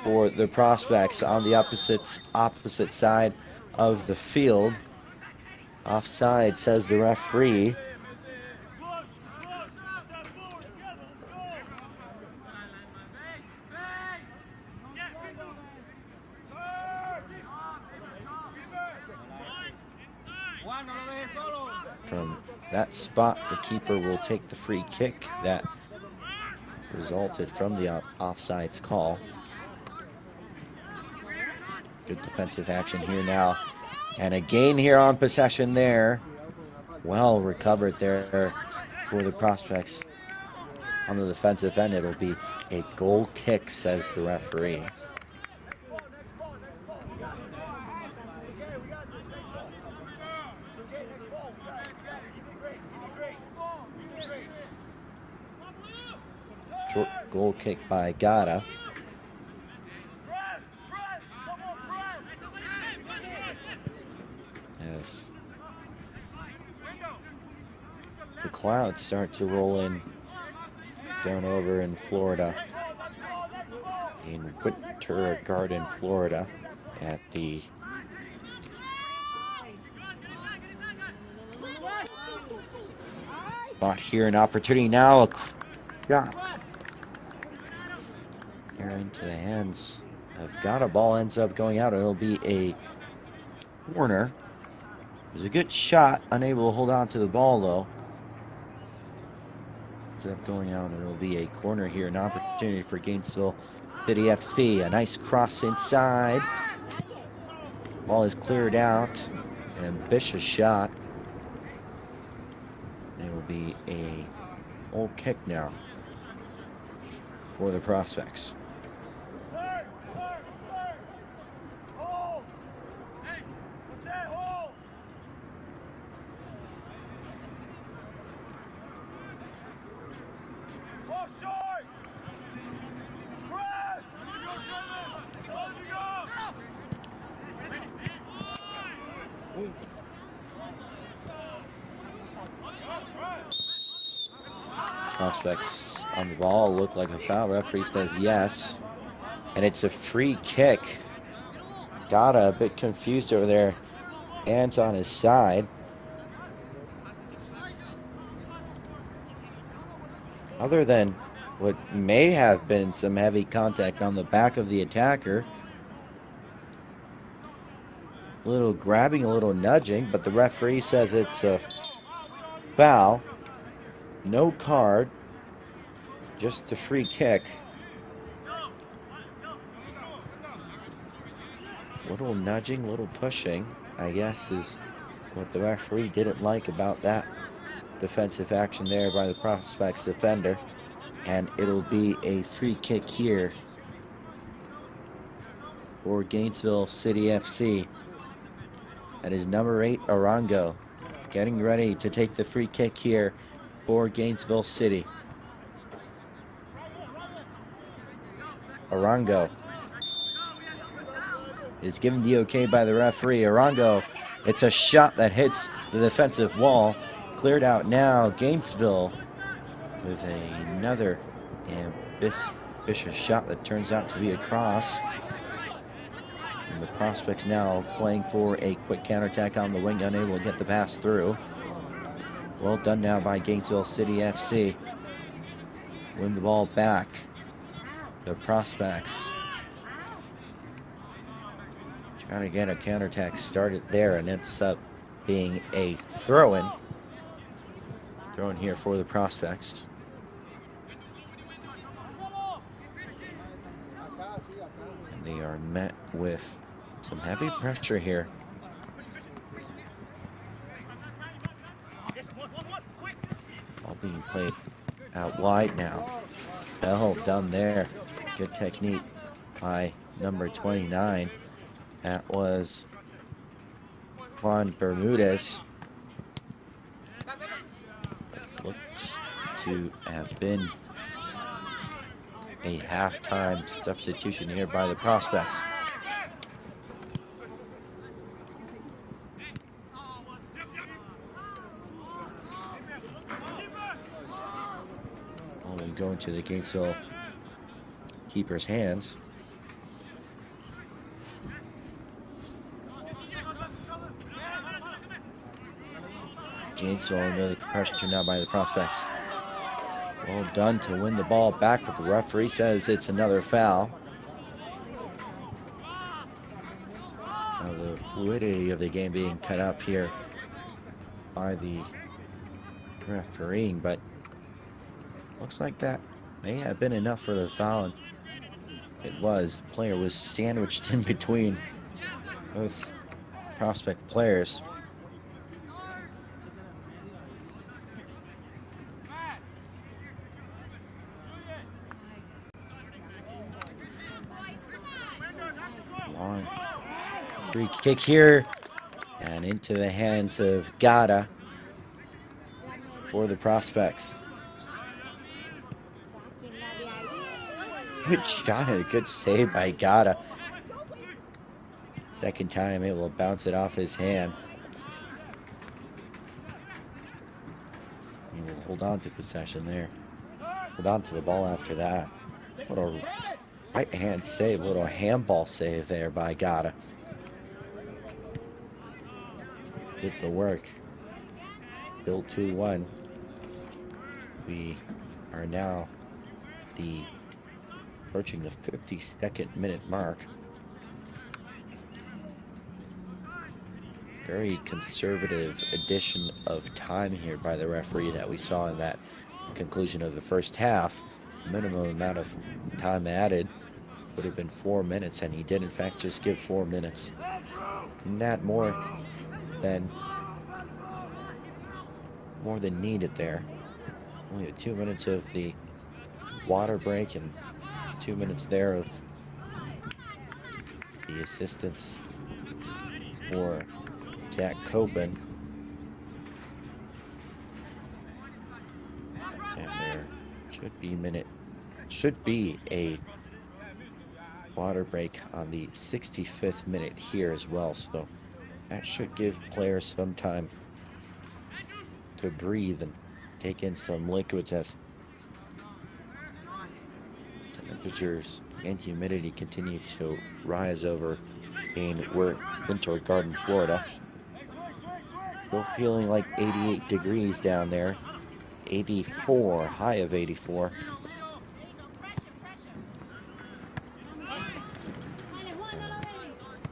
for the Prospects on the opposite side of the field. Offside, says the referee. From that spot, the keeper will take the free kick that resulted from the offsides call. Good defensive action here now. And a gain here on possession there. Well recovered there for the Prospects on the defensive end. It'll be a goal kick, says the referee. Short goal kick by Gata. As the clouds start to roll in down over in Florida, in Winter Garden, Florida, at the spot here. An opportunity now. A shot here into the hands of Gata. Ball ends up going out. It'll be a corner. It was a good shot, unable to hold on to the ball though. Ends up going out, and it'll be a corner here. An opportunity for Gainesville City FC. A nice cross inside. Ball is cleared out. An ambitious shot. It will be a goal kick now for the Prospects. Prospects on the ball. Looked like a foul. Referee says yes. And it's a free kick. Gata a bit confused over there. Hands on his side. Other than what may have been some heavy contact on the back of the attacker. A little grabbing, a little nudging, but the referee says it's a foul. No card. Just a free kick. Little nudging, little pushing, I guess, is what the referee didn't like about that defensive action there by the Prospects defender. And it'll be a free kick here for Gainesville City FC. That is number 8, Arango, getting ready to take the free kick here for Gainesville City. Arango is given the okay by the referee. Arango, it's a shot that hits the defensive wall. Cleared out now. Gainesville with another ambitious shot that turns out to be a cross. And the Prospects now playing for a quick counterattack on the wing, unable to get the pass through. Well done now by Gainesville City FC. Win the ball back. The Prospects trying to get a counterattack started there, and ends up being a throw-in. Throw-in here for the Prospects. They are met with some heavy pressure here. All being played out wide now. Well done there. Good technique by number 29. That was Juan Bermudez. It looks to have been a halftime substitution here by the Prospects. Ball will go into the Gainesville keeper's hands. Gainesville under the pressure now by the Prospects. Well done to win the ball back, but the referee says it's another foul. Now the fluidity of the game being cut up here by the refereeing, but looks like that may have been enough for the foul. And it was. The player was sandwiched in between both Prospect players. Long free kick here, and into the hands of Gata for the Prospects. Good shot and a good save by Gata. Second time able to bounce it off his hand. He will hold on to possession there. Hold on to the ball after that. What a right hand save, little handball save there by Gata. Did the work. Still 2-1. We are now approaching the 52nd minute mark. Very conservative addition of time here by the referee that we saw in that conclusion of the first half. Minimum amount of time added would have been 4 minutes, and he did in fact just give 4 minutes. Not more than needed there. Only 2 minutes of the water break and 2 minutes there of the assistance for Zach Coben. And there should be a water break on the 65th minute here as well, so that should give players some time to breathe and take in some liquids as Temperatures and humidity continue to rise over in Winter Garden, Florida. Still feeling like 88 degrees down there. 84, high of 84.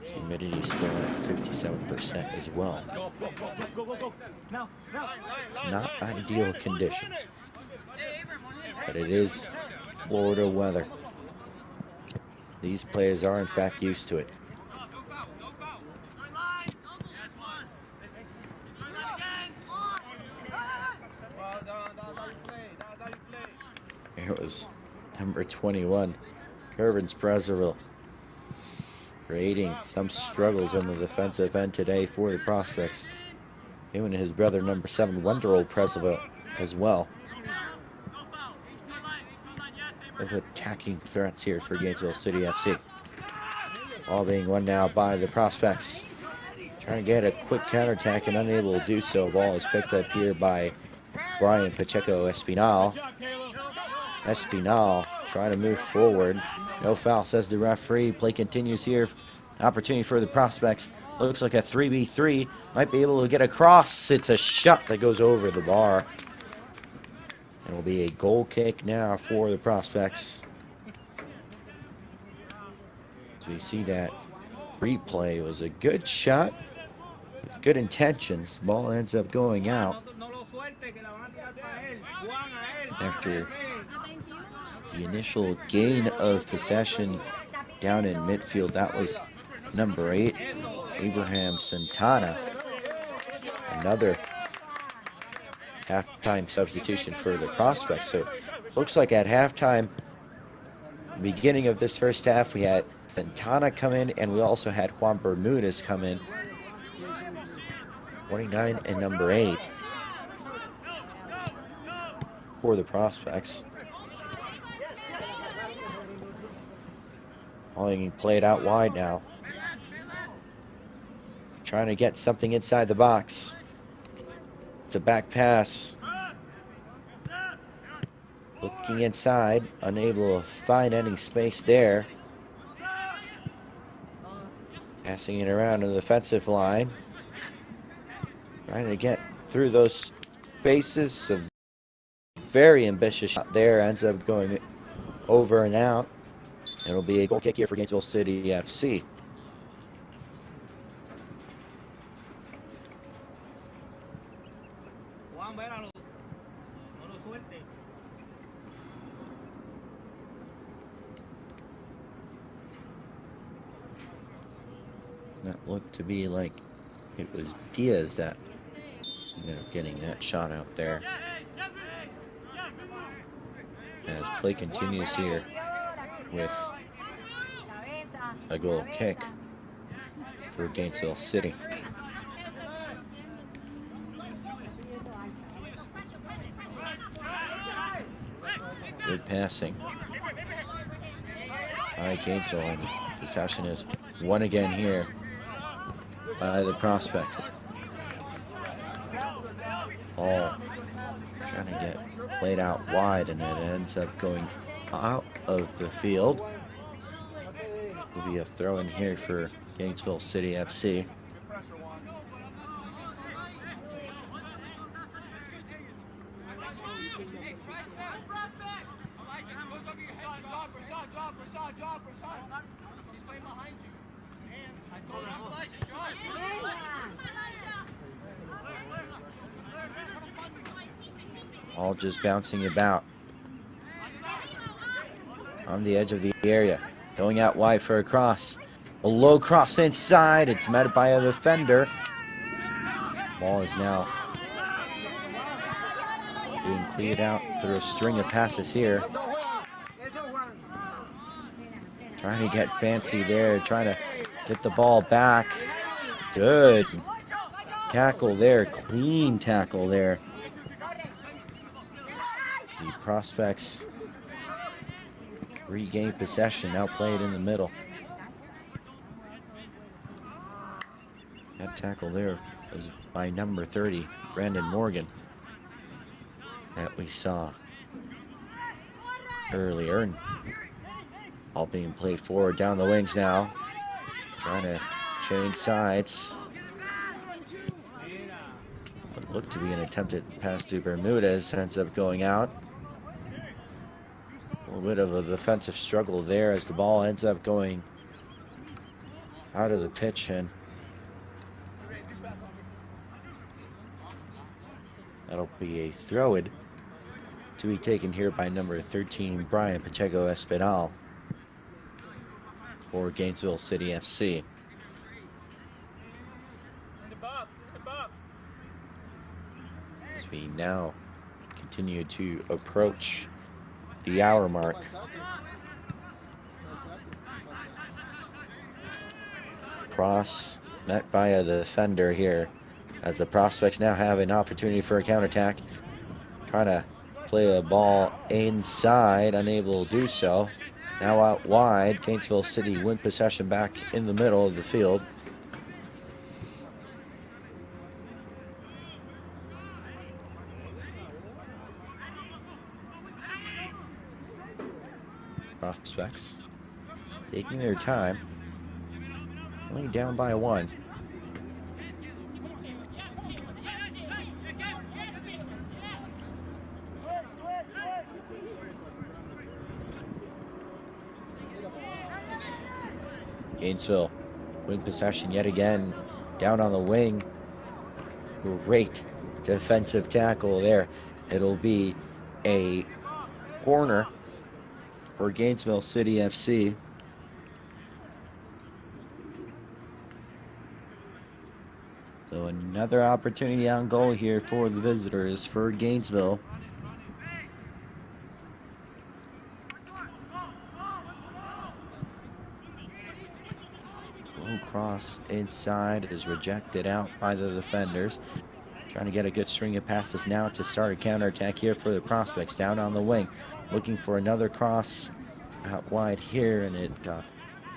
Humidity still at 57% as well. Not ideal conditions, but it is Florida weather. These players are in fact used to it. There was number 21, Kervins Brazzaville, creating some struggles on the defensive end today for the Prospects. Him and his brother, number 7, Wonderold Brazzaville, as well. Of attacking threats here for Gainesville City FC. All being won now by the Prospects. Trying to get a quick counterattack and unable to do so. Ball is picked up here by Brian Pacheco Espinal. Espinal trying to move forward. No foul, says the referee. Play continues here. Opportunity for the Prospects. Looks like a 3v3. Might be able to get across. It's a shot that goes over the bar. It will be a goal kick now for the Prospects. So we see that replay was a good shot with good intentions. Ball ends up going out after the initial gain of possession down in midfield. That was number 8, Abraham Santana. Another halftime substitution for the Prospects. So looks like at halftime, beginning of this first half, we had Santana come in, and we also had Juan Bermudez come in. 29 and number 8 for the Prospects. All being played out wide now. Trying to get something inside the box. It's a back pass. Looking inside, unable to find any space there. Passing it around to the defensive line. Trying to get through those spaces. A very ambitious shot there. Ends up going over and out. It'll be a goal kick here for Gainesville City FC. That looked to be like it was Diaz that ended up getting that shot out there. As play continues here with a goal kick for Gainesville City. Good passing by Gainesville, and possession is won again here by the Prospects. Ball trying to get played out wide, and it ends up going out of the field. Will be a throw in here for Gainesville City FC. All just bouncing about on the edge of the area. Going out wide for a cross. A low cross inside. It's met by a defender. Ball is now being cleared out through a string of passes here. Trying to get fancy there. Trying to get the ball back. Good tackle there. Clean tackle there. The Prospects regain possession, now played in the middle. That tackle there was by number 30, Brandon Morgan, that we saw earlier. And All being played forward down the wings now. Trying to change sides. What looked to be an attempted pass to Bermudez ends up going out. A little bit of a defensive struggle there as the ball ends up going out of the pitch, and that'll be a throw-in to be taken here by number 13, Brian Pacheco Espinal for Gainesville City FC. As we now continue to approach the hour mark. Cross met by a defender here as the Prospects now have an opportunity for a counterattack. Trying to play a ball inside, unable to do so. Now out wide, Gainesville City win possession back in the middle of the field. Prospects taking their time, only down by 1. Gainesville win possession yet again, down on the wing. Great defensive tackle there. It'll be a corner for Gainesville City FC. So another opportunity on goal here for the visitors for Gainesville. Low cross inside is rejected out by the defenders. Trying to get a good string of passes now to start a counterattack here for the Prospects down on the wing. Looking for another cross out wide here, and it got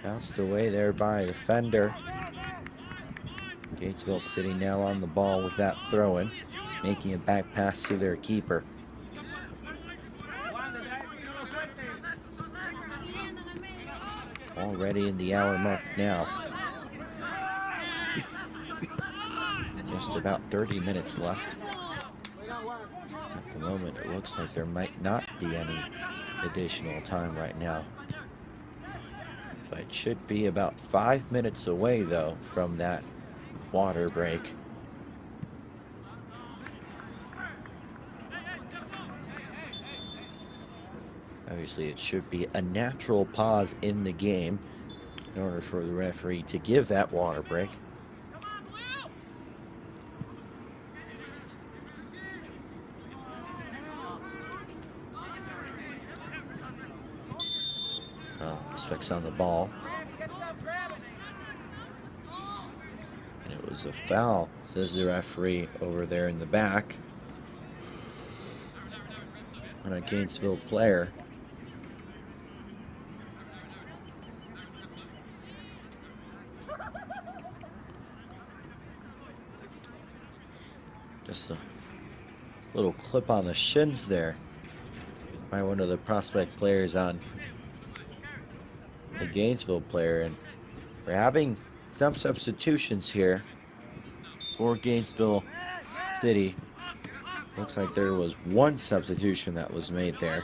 bounced away there by a defender. Gainesville City now on the ball with that throw-in, making a back pass to their keeper. Already in the hour mark now. Just about 30 minutes left. At the moment, it looks like there might not be any additional time right now. But it should be about 5 minutes away, though, from that water break. Obviously, it should be a natural pause in the game in order for the referee to give that water break. Prospects on the ball. And it was a foul, says the referee over there in the back, on a Gainesville player. Just a little clip on the shins there by one of the Prospect players on the Gainesville player, and we're having some substitutions here for Gainesville City. Looks like there was one substitution that was made there.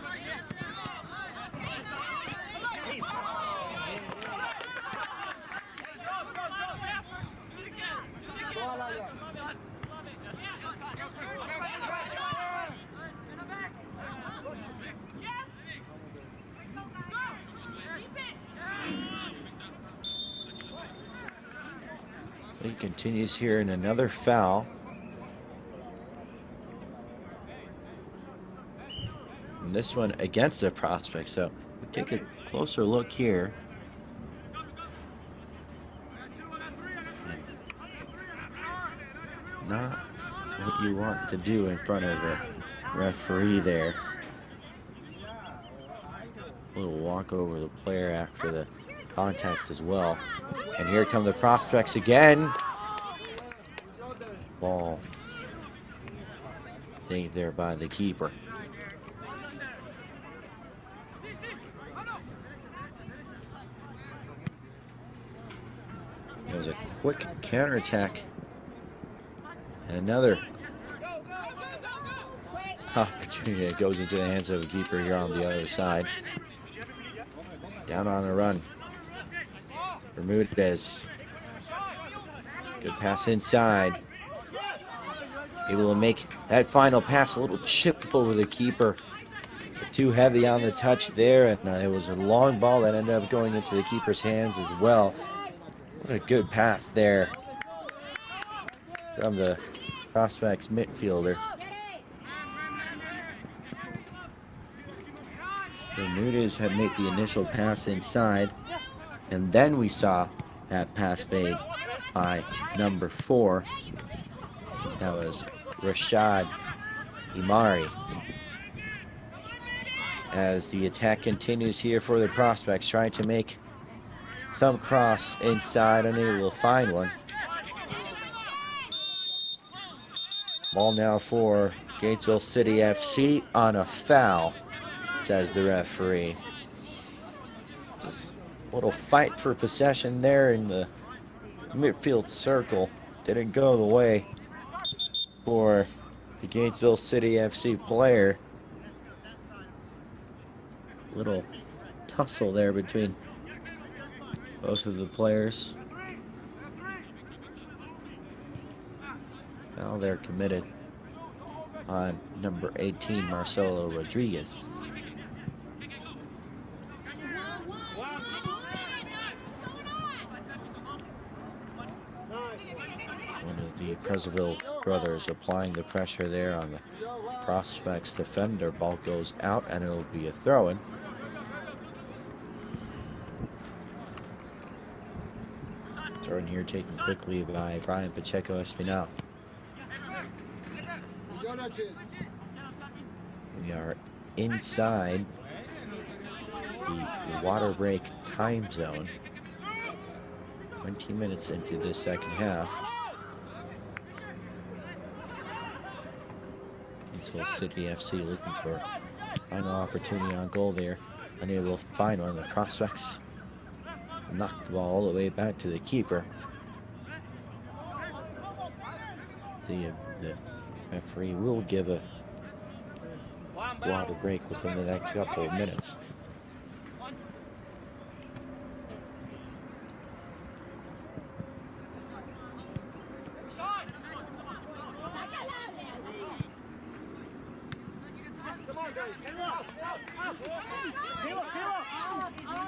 He continues here in another foul. And this one against the Prospect. So we'll take a closer look here. Not what you want to do in front of a referee there. A little walk over the player after the contact as well. And here come the Prospects again. Ball saved there by the keeper. quick counterattack. And another opportunity that goes into the hands of a keeper here on the other side. Down on a run. Bermudez. Good pass inside. Able to make that final pass, a little chip over the keeper. Too heavy on the touch there, and it was a long ball that ended up going into the keeper's hands as well. What a good pass there from the Prospects midfielder. Bermudez had made the initial pass inside, and then we saw that pass made by number 4. That was Rashad Imari. As the attack continues here for the Prospects, trying to make some cross inside, unable to find one. Ball now for Gainesville City FC on a foul, says the referee. Just a little fight for possession there in the midfield circle. Didn't go the way for the Gainesville City FC player. Little tussle there between both of the players. Now they're committed on number 18, Marcelo Rodriguez. One of the Preserville brothers applying the pressure there on the Prospects defender. Ball goes out and it'll be a throw-in. Throw-in here taken quickly by Brian Pacheco Espinal. We are inside the water break time zone. 20 minutes into the second half. Gainesville City FC looking for a final opportunity on goal there. Unable to find one. The Prospects knocked the ball all the way back to the keeper. The referee will give a water break within the next couple of minutes.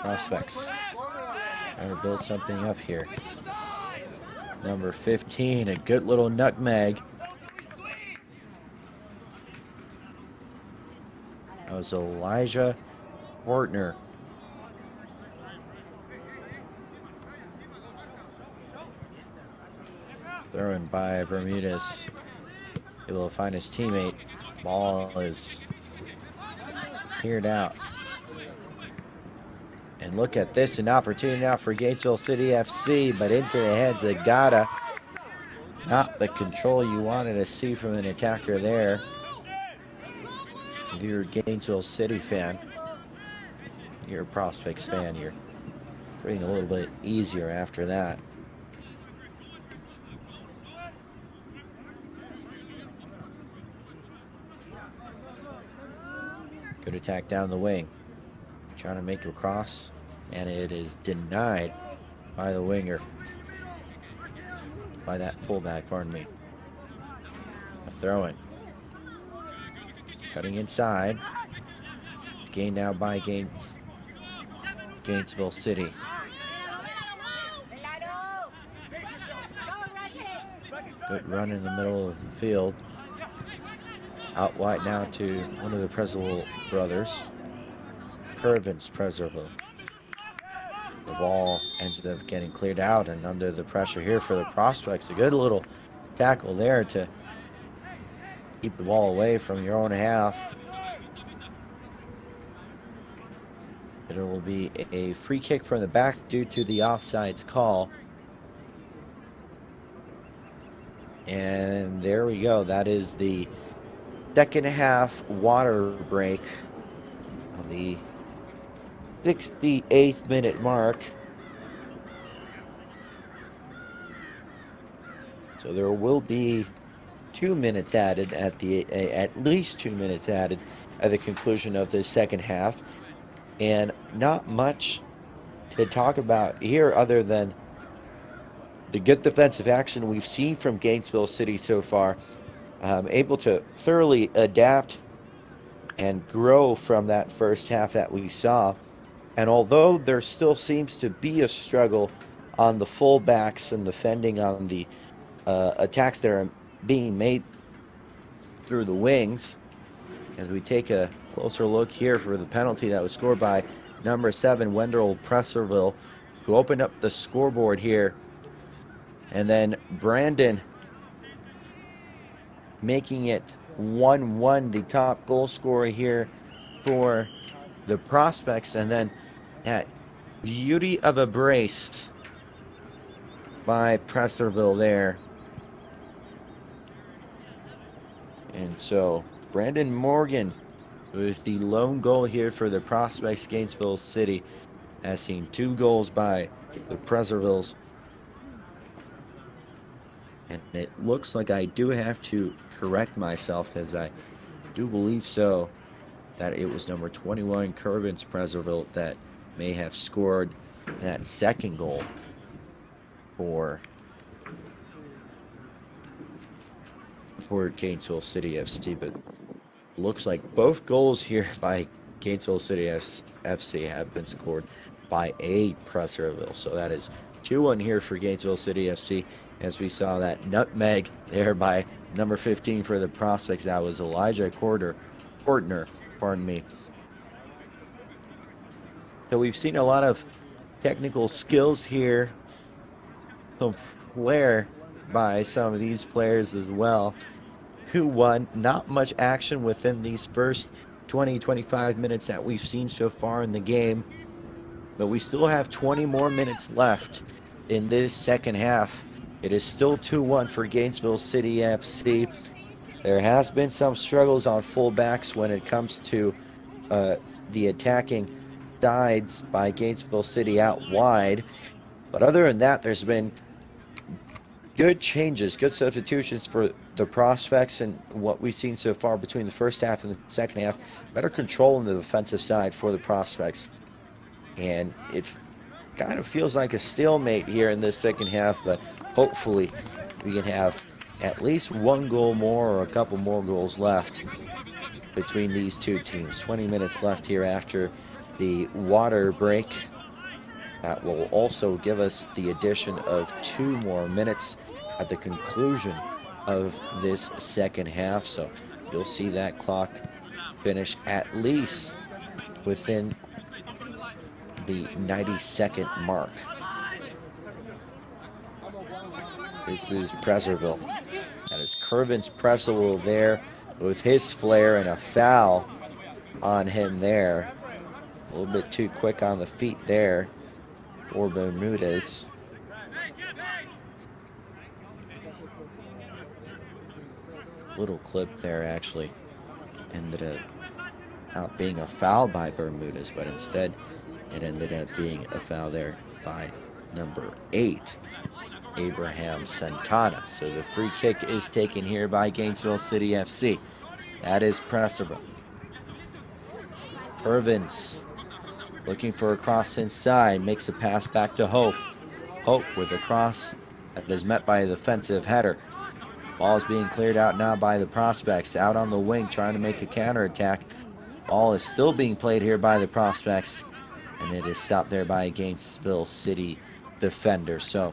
Prospects trying to build something up here. Number 15, a good little nutmeg. That was Elijah Hortner. Thrown by Bermudez. Able to find his teammate. Ball is cleared out. And look at this, an opportunity now for Gainesville City FC, but into the heads of Gata. Not the control you wanted to see from an attacker there. If you're a Gainesville City fan, you're a Prospects fan, you're breathing a little bit easier after that. Good attack down the wing. Trying to make a cross, and it is denied by the winger. By that fullback, pardon me. A throw-in. Cutting inside. It's gained now by Gainesville City. Good run in the middle of the field. Out wide now to one of the Preserville brothers. Curvins Preserville. The ball ends up getting cleared out, and under the pressure here for the Prospects, a good little tackle there to keep the ball away from your own half. It will be a free kick from the back due to the offsides call. And there we go. That is the second half water break on the 68th minute mark. So there will be 2 minutes added at least 2 minutes added at the conclusion of the second half. And not much to talk about here other than the good defensive action we've seen from Gainesville City so far. Able to thoroughly adapt and grow from that first half that we saw. And although there still seems to be a struggle on the fullbacks and defending on the attacks that are being made through the wings, as we take a closer look here for the penalty that was scored by number 7, Wendell Presserville, who opened up the scoreboard here. And then Brandon making it 1-1, the top goal scorer here for the Prospects. And then that beauty of a brace by Presserville there. And so Brandon Morgan with the lone goal here for the Prospects. Gainesville City has seen 2 goals by the Presservilles. And it looks like I do have to correct myself, as I do believe so, that it was number 21, Kervins Presserville, that may have scored that second goal for Gainesville City FC. But looks like both goals here by Gainesville City FC have been scored by a Presserville. So that is 2-1 here for Gainesville City FC. As we saw that nutmeg there by number 15 for the Prospects. That was Elijah Kortner, pardon me. So we've seen a lot of technical skills here, some flair by some of these players as well, who won. Not much action within these first 20-25 minutes that we've seen so far in the game, but we still have 20 more minutes left in this second half. It is still 2-1 for Gainesville City FC. There has been some struggles on fullbacks when it comes to the attacking sides by Gainesville City out wide. But other than that, there's been good changes, good substitutions for the Prospects, and what we've seen so far between the first half and the second half. Better control on the defensive side for the Prospects. And it kind of feels like a stalemate here in this second half, but hopefully we can have at least 1 goal more or a couple more goals left between these two teams. 20 minutes left here after the water break. That will also give us the addition of 2 more minutes at the conclusion of this second half. So you'll see that clock finish at least within the 90-second mark. This is Presserville. That is Kervins Presserville there with his flair, and a foul on him there. A little bit too quick on the feet there for Bermudez. Little clip there actually ended up not being a foul by Bermudez, but instead it ended up being a foul there by number 8, Abraham Santana. So the free kick is taken here by Gainesville City FC. That is Presserville. Kervins looking for a cross inside, makes a pass back to Hope. Hope with a cross that is met by a defensive header. Ball is being cleared out now by the Prospects. Out on the wing trying to make a counterattack. Ball is still being played here by the Prospects, and it is stopped there by a Gainesville City defender. So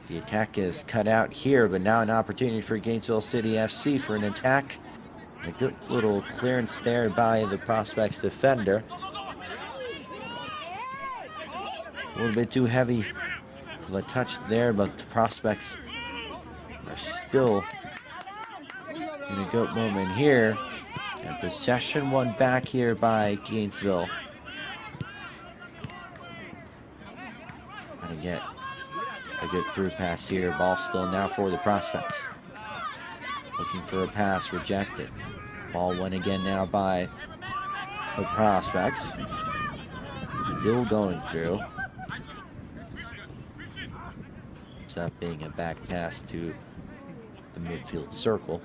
the attack is cut out here, but now an opportunity for Gainesville City FC for an attack. A good little clearance there by the Prospects defender. A little bit too heavy of a touch there, but the Prospects are still in a good moment here. And possession won back here by Gainesville. Trying to get a good through pass here. Ball still now for the Prospects. Looking for a pass, rejected. Ball went again now by the Prospects. Still going through. ends up being a back pass to the midfield circle.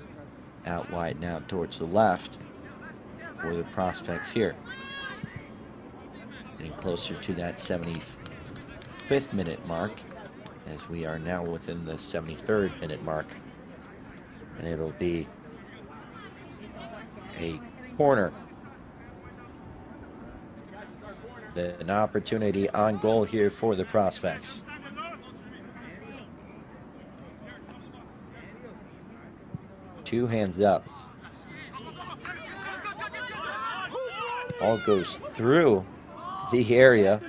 Out wide now towards the left for the prospects here. Getting closer to that 75th minute mark, as we are now within the 73rd minute mark. And it'll be a corner. An opportunity on goal here for the prospects. Two hands up. Ball goes through the area.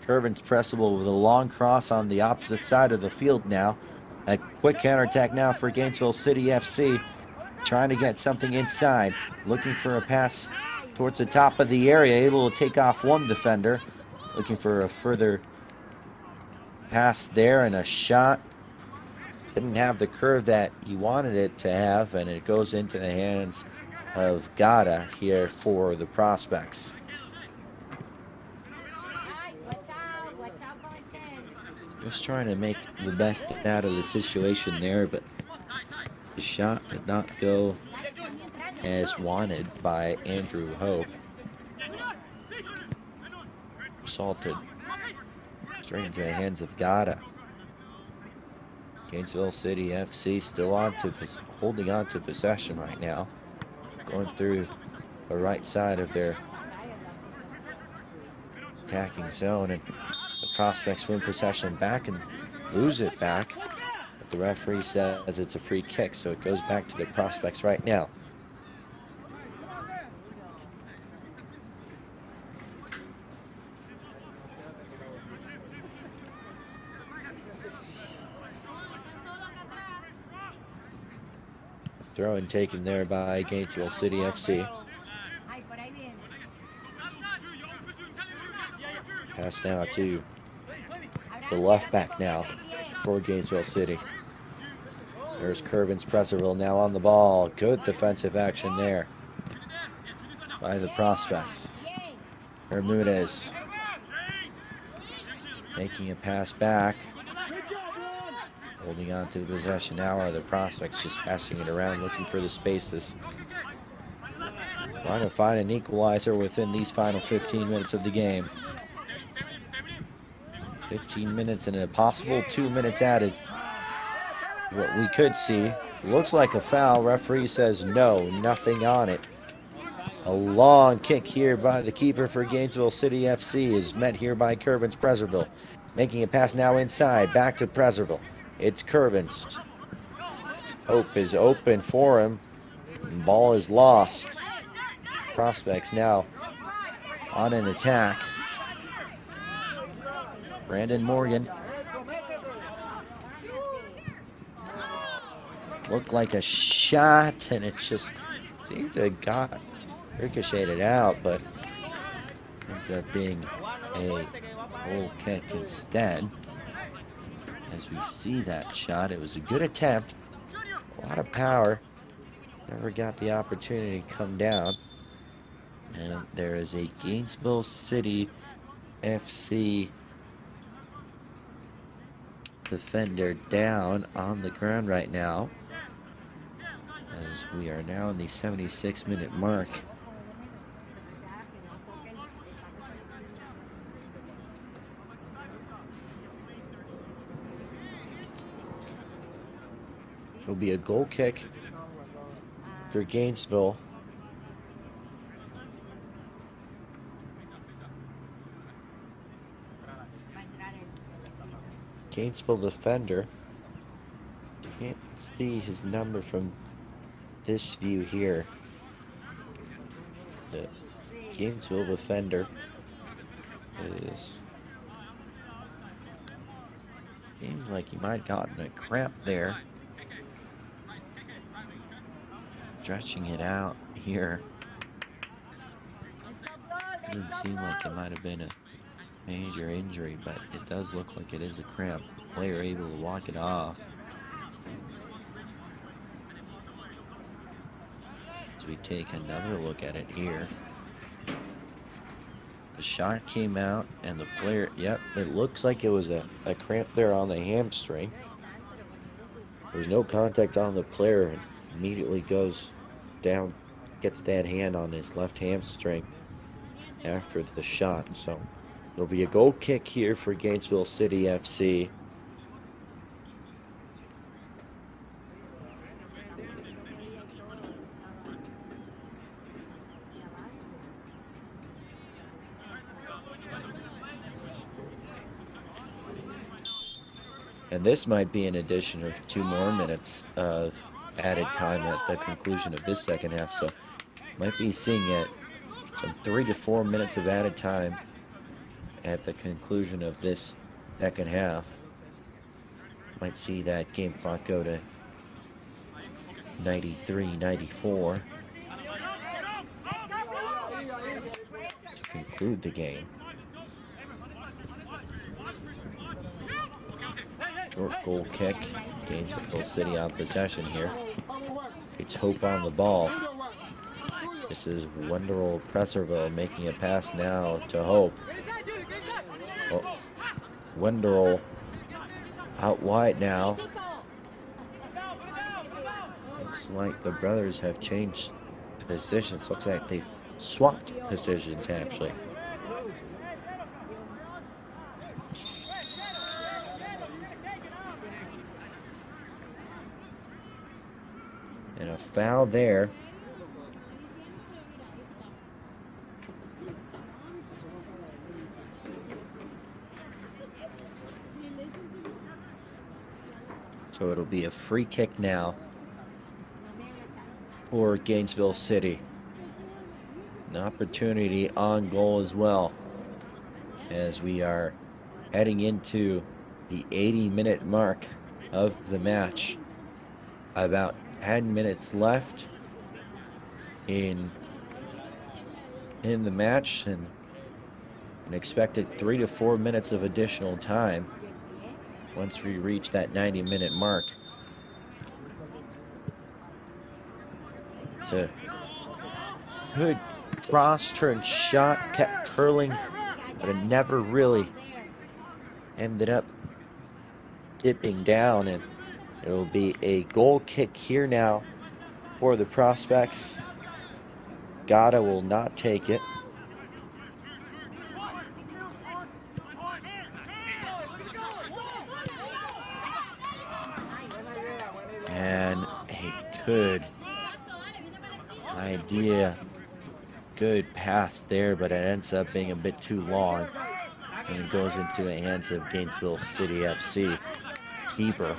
Curvin's pressable with a long cross on the opposite side of the field now. A quick counterattack now for Gainesville City FC. Trying to get something inside. Looking for a pass towards the top of the area. Able to take off one defender. Looking for a further pass there and a shot. Didn't have the curve that you wanted it to have, and it goes into the hands of Gata here for the prospects. Just trying to make the best out of the situation there, but the shot did not go as wanted by Andrew Hope. Assaulted straight into the hands of Gata. Gainesville City FC still holding on to possession right now. Going through the right side of their attacking zone, and the prospects win possession back and lose it back. But the referee says it's a free kick, so it goes back to the prospects right now. Throw in taken there by Gainesville City FC. Pass now to the left back now for Gainesville City. There's Curvin's Preserville now on the ball. Good defensive action there by the prospects. Bermudez making a pass back. Holding on to the possession now are the prospects, just passing it around, looking for the spaces. Trying to find an equalizer within these final 15 minutes of the game. 15 minutes and a possible 2 minutes added. What we could see, looks like a foul. Referee says no, nothing on it. A long kick here by the keeper for Gainesville City FC is met here by Curvin's Preserville. Making a pass now inside, back to Preserville. It's Curvin's. Hope is open for him. Ball is lost. Prospects now on an attack. Brandon Morgan. Looked like a shot, and it just seemed to have got ricocheted out, but ends up being a goal kick instead. As we see that shot, it was a good attempt, a lot of power, never got the opportunity to come down. And there is a Gainesville City FC defender down on the ground right now, as we are now in the 76-minute mark. It'll be a goal kick for Gainesville. Gainesville defender. Can't see his number from this view here. The Gainesville defender is, seems like he might have gotten a cramp there. Stretching it out here. Doesn't seem like it might have been a major injury, but it does look like it is a cramp. Player able to walk it off. As we take another look at it here. The shot came out, and the player, yep, it looks like it was a cramp there on the hamstring. There's no contact on the player, and immediately goes down, gets that hand on his left hamstring after the shot. So it'll be a goal kick here for Gainesville City FC. And this might be an addition of 2 more minutes of added time at the conclusion of this second half. So might be seeing it some 3 to 4 minutes of added time at the conclusion of this second half. Might see that game clock go to 93-94 to conclude the game. Short goal kick. Gainesville City on possession here. It's Hope on the ball. This is Wendell Presserville making a pass now to Hope. Oh, Wendell out wide now. Looks like the brothers have changed positions. Looks like they've swapped positions actually. And a foul there. So it'll be a free kick now for Gainesville City. An opportunity on goal as well, as we are heading into the 80-minute mark of the match. About 10 minutes left in the match, and an expected 3 to 4 minutes of additional time once we reach that 90-minute mark. It's a good cross-turn shot, kept curling, but it never really ended up dipping down, and it'll be a goal kick here now for the Prospects. Gata will not take it. And a good idea, good pass there, but it ends up being a bit too long, and it goes into the hands of Gainesville City FC keeper.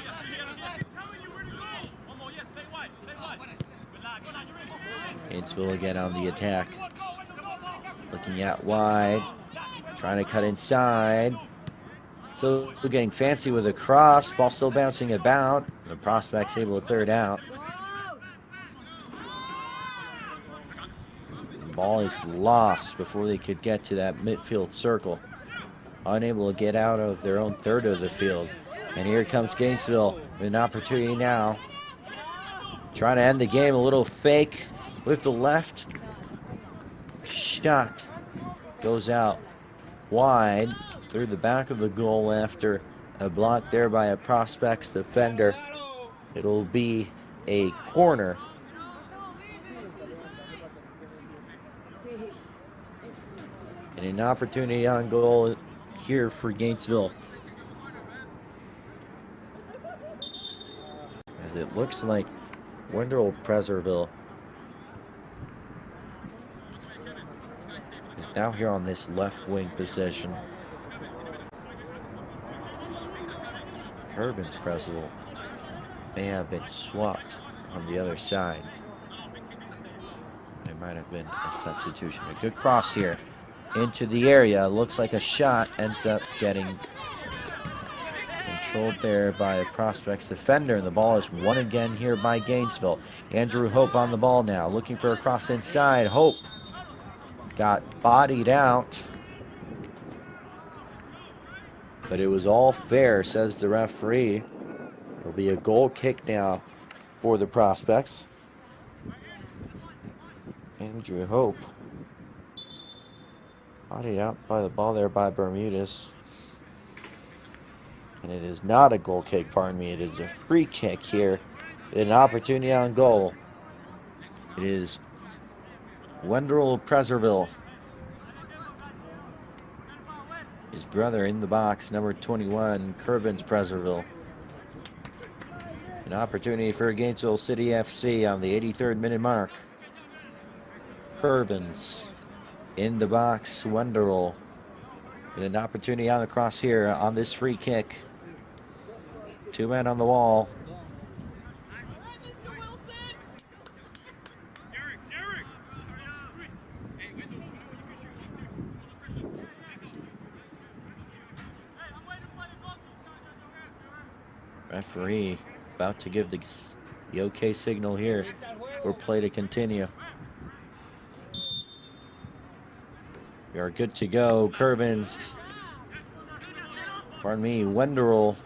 Gainesville again on the attack, looking out wide, trying to cut inside. Still getting fancy with a cross, ball still bouncing about. The Prospects able to clear it out. The ball is lost before they could get to that midfield circle. Unable to get out of their own third of the field. And here comes Gainesville with an opportunity now. Trying to end the game, a little fake with the left. Shot goes out wide through the back of the goal after a block there by a Prospects defender. It'll be a corner. And an opportunity on goal here for Gainesville. As it looks like Wendell Presserville is now here on this left wing position. Kerbin's Presserville may have been swapped on the other side. There might have been a substitution. A good cross here into the area. Looks like a shot, ends up getting controlled there by a Prospects defender, and the ball is won again here by Gainesville. Andrew Hope on the ball now, looking for a cross inside. Hope got bodied out, but it was all fair, says the referee. It'll be a goal kick now for the Prospects. Andrew Hope Bodied out by the ball there by Bermudez. And it is not a goal kick, pardon me. It is a free kick here. An opportunity on goal. It is Wendell Preserville. His brother in the box, number 21, Curvins Preserville. An opportunity for Gainesville City FC on the 83rd minute mark. Curvins in the box, Wendell. And an opportunity on the cross here on this free kick. 2 men on the wall. Referee about to give the okay signal here for play to continue. We are good to go. Curvins. Pardon me, Wendell.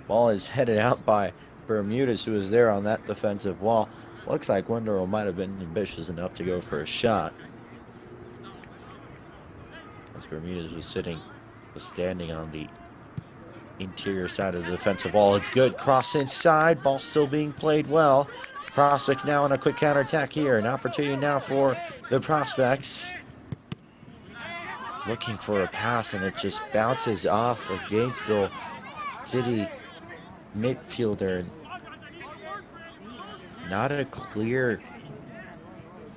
Ball is headed out by Bermudez, who was there on that defensive wall. Looks like Wendell might have been ambitious enough to go for a shot. As Bermudez was standing on the interior side of the defensive wall. A good cross inside. Ball still being played well. Prospects now on a quick counterattack here. An opportunity now for the Prospects. Looking for a pass, and it just bounces off of Gainesville City midfielder. Not a clear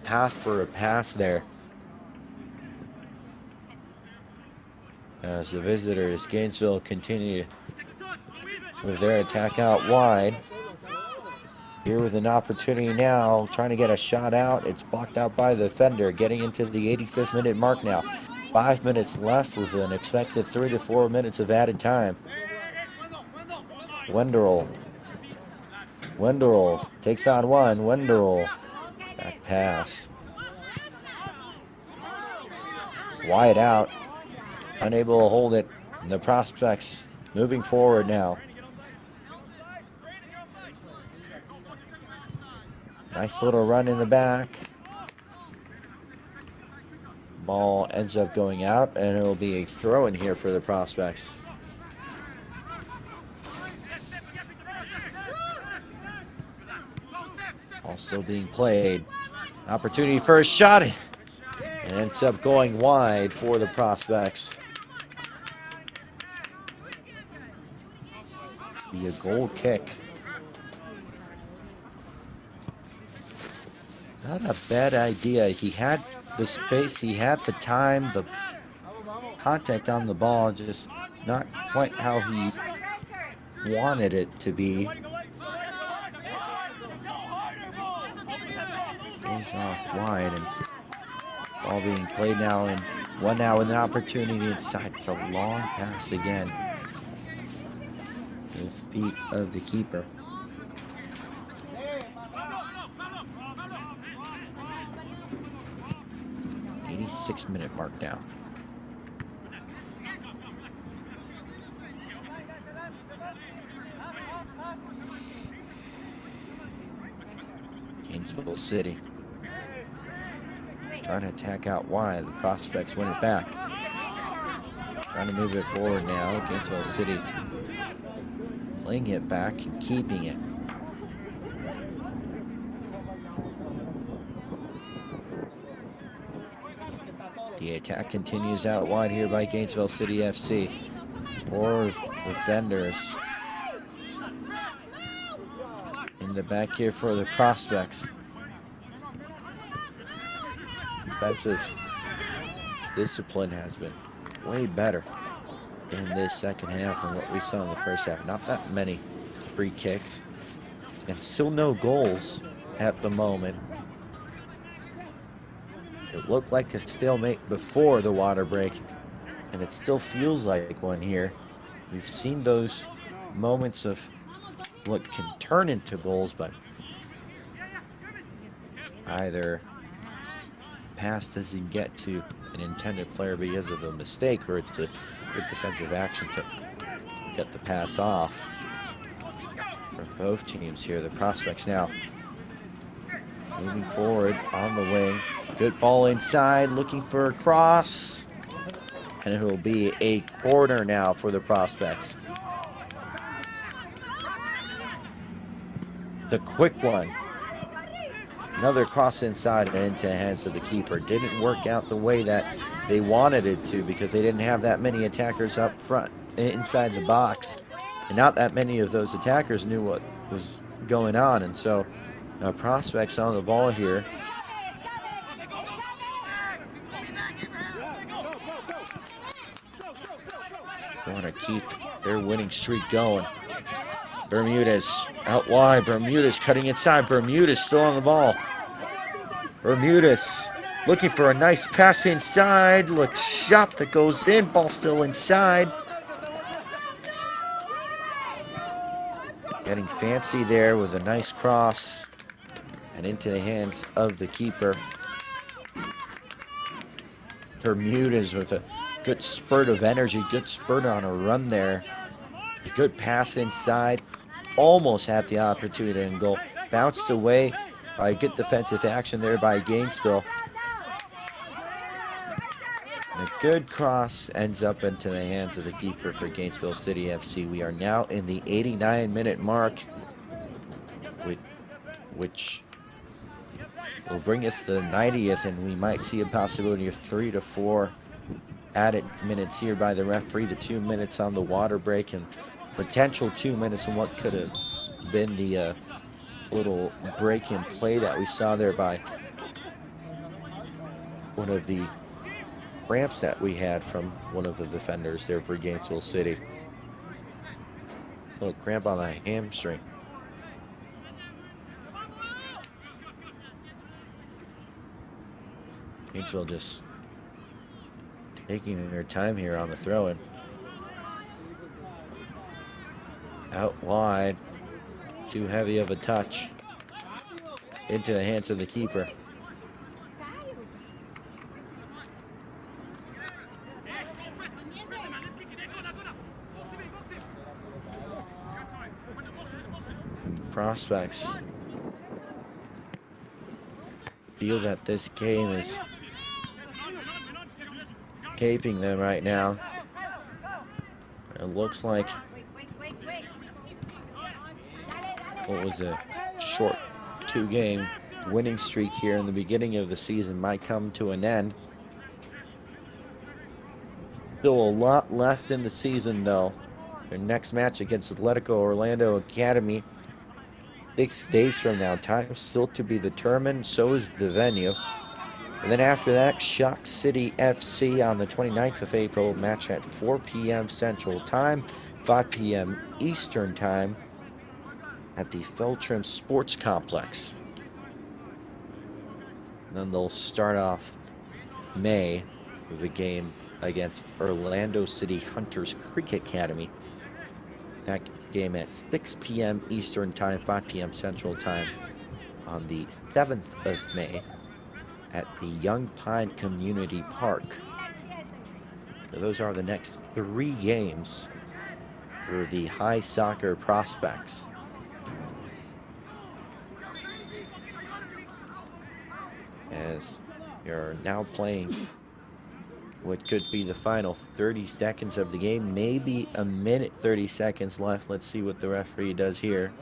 path for a pass there. As the visitors, Gainesville, continue with their attack out wide. Here with an opportunity now, trying to get a shot out. It's blocked out by the defender, getting into the 85th minute mark now. 5 minutes left with an expected 3 to 4 minutes of added time. Wendell takes on one. Wendell, back pass. Wide out. Unable to hold it. And the Prospects moving forward now. Nice little run in the back. Ball ends up going out, and it will be a throw in here for the Prospects. Ball still being played. Opportunity for a shot. And ends up going wide for the Prospects. Be a goal kick. Not a bad idea. He had the space, he had the time, the contact on the ball, just not quite how he wanted it to be. Goes off wide, and ball being played now, and one now with an opportunity inside. It's a long pass again. The feet of the keeper. 86-minute mark down. Gainesville City trying to attack out wide. The Prospects win it back. Trying to move it forward now. Gainesville City playing it back and keeping it. The attack continues out wide here by Gainesville City FC. 4 defenders in the back here for the Prospects. Defensive discipline has been way better in this second half than what we saw in the first half. Not that many free kicks, and still no goals at the moment. It looked like a stalemate before the water break, and it still feels like one here. We've seen those moments of what can turn into goals, but either pass doesn't get to an intended player because of a mistake, or it's a good defensive action to get the pass off. For both teams here, the Prospects now moving forward on the wing. Good ball inside, looking for a cross. And it will be a corner now for the Prospects. The quick one. Another cross inside and into the hands of the keeper. Didn't work out the way that they wanted it to because they didn't have that many attackers up front inside the box. And not that many of those attackers knew what was going on. And so Prospects on the ball here. Want to keep their winning streak going. Bermudez out wide. Bermudez cutting inside. Bermudez still on the ball. Bermudez looking for a nice pass inside. Look, shot that goes in. Ball still inside. Getting fancy there with a nice cross. And into the hands of the keeper. Bermudez with a good spurt of energy. Good spurt on a run there. A good pass inside. Almost had the opportunity in goal. Bounced away by good defensive action there by Gainesville. And a good cross ends up into the hands of the keeper for Gainesville City FC. We are now in the 89-minute mark, which will bring us to the 90th, and we might see a possibility of 3 to 4 added minutes here by the referee. The 2 minutes on the water break and potential 2 minutes on what could have been the little break in play that we saw there by one of the cramps that we had from one of the defenders there for Gainesville City. Little cramp on the hamstring. Gainesville just taking their time here on the throw-in. Out wide. Too heavy of a touch. Into the hands of the keeper. Prospects feel that this game is caping them right now. It looks like what was a short 2-game winning streak here in the beginning of the season might come to an end. Still a lot left in the season though. Their next match against Atletico Orlando Academy 6 days from now. Time still to be determined, so is the venue. And then after that, Shock City FC on the 29th of April, match at 4 p.m. Central Time, 5 p.m. Eastern Time at the Feltram Sports Complex. And then they'll start off May with a game against Orlando City Hunters Creek Academy. That game at 6 p.m. Eastern Time, 5 p.m. Central Time on the 7th of May at the Young Pine Community Park. So those are the next 3 games for the high soccer Prospects. As you're now playing what could be the final 30 seconds of the game, maybe a minute 30 seconds left. Let's see what the referee does here.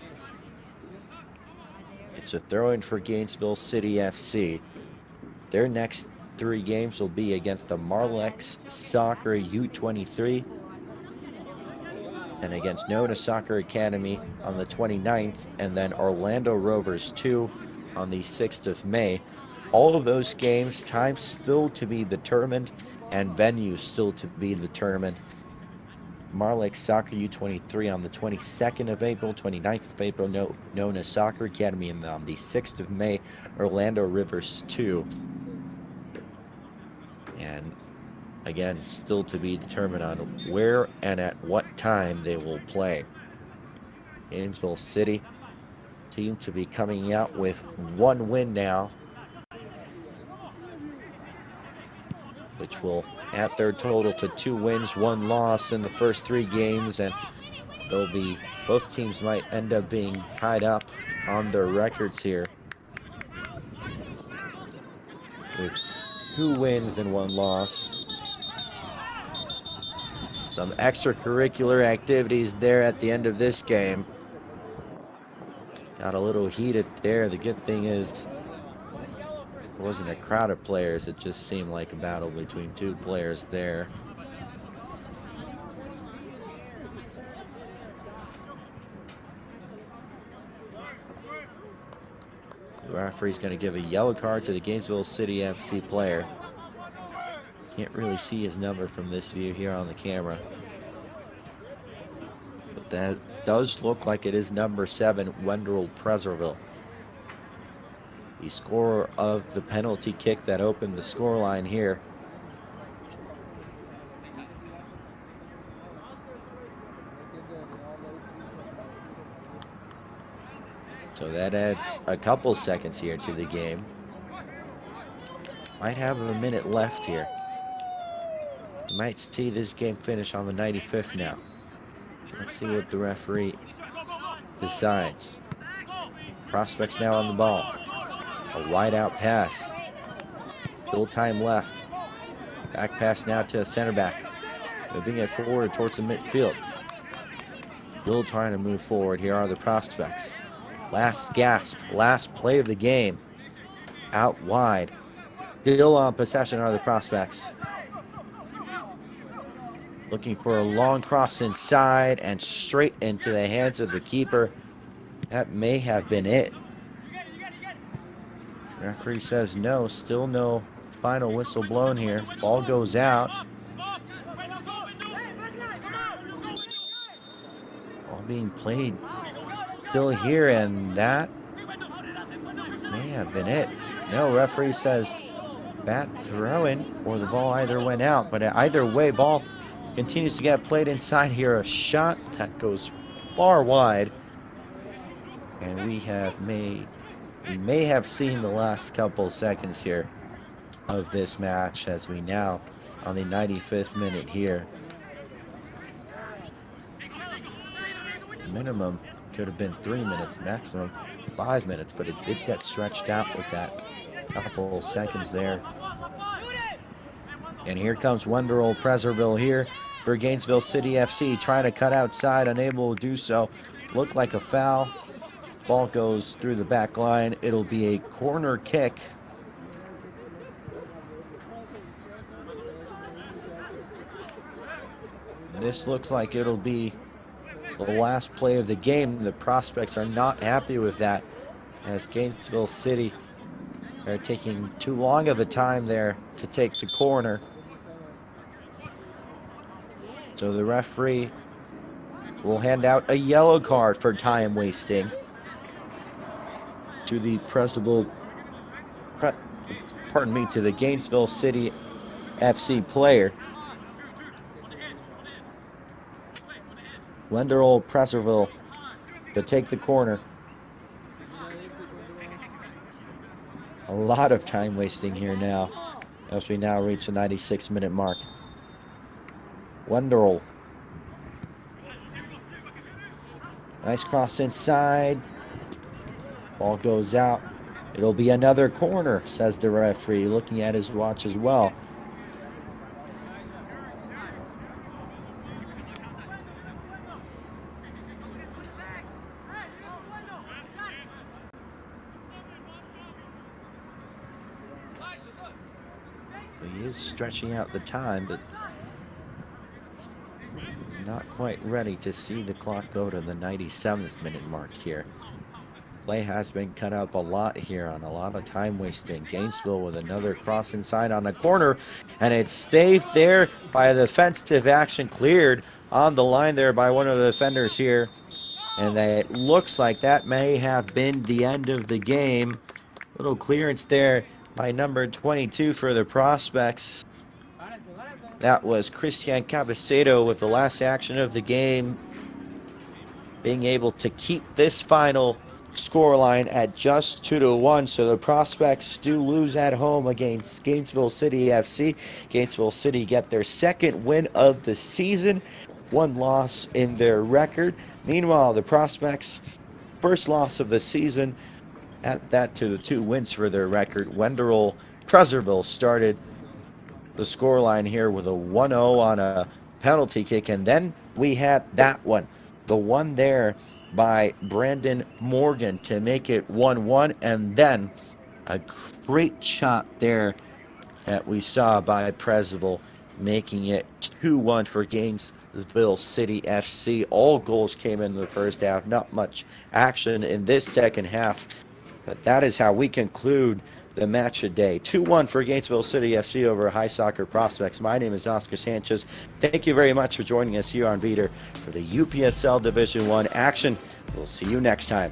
It's a throw-in for Gainesville City FC. Their next 3 games will be against the Marlex Soccer U23 and against Nona Soccer Academy on the 29th, and then Orlando Rovers 2 on the 6th of May. All of those games, time still to be determined and venue still to be determined. Marlex Soccer U23 on the 22nd of April, 29th of April, Nona Soccer Academy, and on the 6th of May, Orlando Rivers 2. And again, still to be determined on where and at what time they will play. Gainesville City seem to be coming out with 1 win now, which will add their total to 2 wins, 1 loss in the first 3 games, and they'll be, both teams might end up being tied up on their records here. 2 wins and 1 loss. Some extracurricular activities there at the end of this game. Got a little heated there. The good thing is it wasn't a crowd of players. It just seemed like a battle between 2 players there. The referee's going to give a yellow card to the Gainesville City FC player. Can't really see his number from this view here on the camera. But that does look like it is number 7, Wendell Preserville. The scorer of the penalty kick that opened the scoreline here. So that adds a couple seconds here to the game. Might have a minute left here. You might see this game finish on the 95th now. Let's see what the referee decides. Prospects now on the ball. A wide out pass. Little time left. Back pass now to a center back. Moving it forward towards the midfield. Still trying to move forward. Here are the prospects. Last gasp. Last play of the game. Out wide. Still on possession are the prospects. Looking for a long cross inside and straight into the hands of the keeper. That may have been it. Referee says no. Still no final whistle blown here. Ball goes out. Ball being played still here, and that may have been it. No, referee says bat throw-in, or the ball either went out. But either way, ball continues to get played inside here. A shot that goes far wide. And we may have seen the last couple seconds here of this match, as we now on the 95th minute here. Minimum could have been 3 minutes, maximum 5 minutes, but it did get stretched out with that couple seconds there. And here comes Wendell Preserville here for Gainesville City FC, trying to cut outside, unable to do so. Looked like a foul. Ball goes through the back line. It'll be a corner kick. This looks like it'll be the last play of the game. The prospects are not happy with that, as Gainesville City are taking too long of a time there to take the corner. So the referee will hand out a yellow card for time wasting to the to the Gainesville City FC player. Wendell Preserville to take the corner. A lot of time wasting here now, as we now reach the 96-minute mark. Wendell. Nice cross inside. Ball goes out. It'll be another corner, says the referee, looking at his watch as well. He is stretching out the time, but he's not quite ready to see the clock go to the 97th minute mark here. Play has been cut up a lot here on a lot of time wasting. Gainesville with another cross inside on the corner, and it's stayed there by the defensive action, cleared on the line there by one of the defenders here. And it looks like that may have been the end of the game. Little clearance there by number 22 for the prospects. That was Christian Cabecedo with the last action of the game, being able to keep this final scoreline at just 2-1. So the prospects do lose at home against Gainesville City FC. Gainesville City get their second win of the season, 1 loss in their record. Meanwhile, the prospects, first loss of the season, add that to the 2 wins for their record. Wendell Preserville started the scoreline here with a 1-0 on a penalty kick. And then we had that one, the one there by Brandon Morgan to make it 1-1. And then a great shot there that we saw by Prezable, making it 2-1 for Gainesville City FC. All goals came in the first half. Not much action in this second half. But that is how we conclude the match today. 2-1 for Gainesville City FC over High Soccer Prospects. My name is Oscar Sanchez. Thank you very much for joining us here on Beater for the UPSL Division 1 action. We'll see you next time.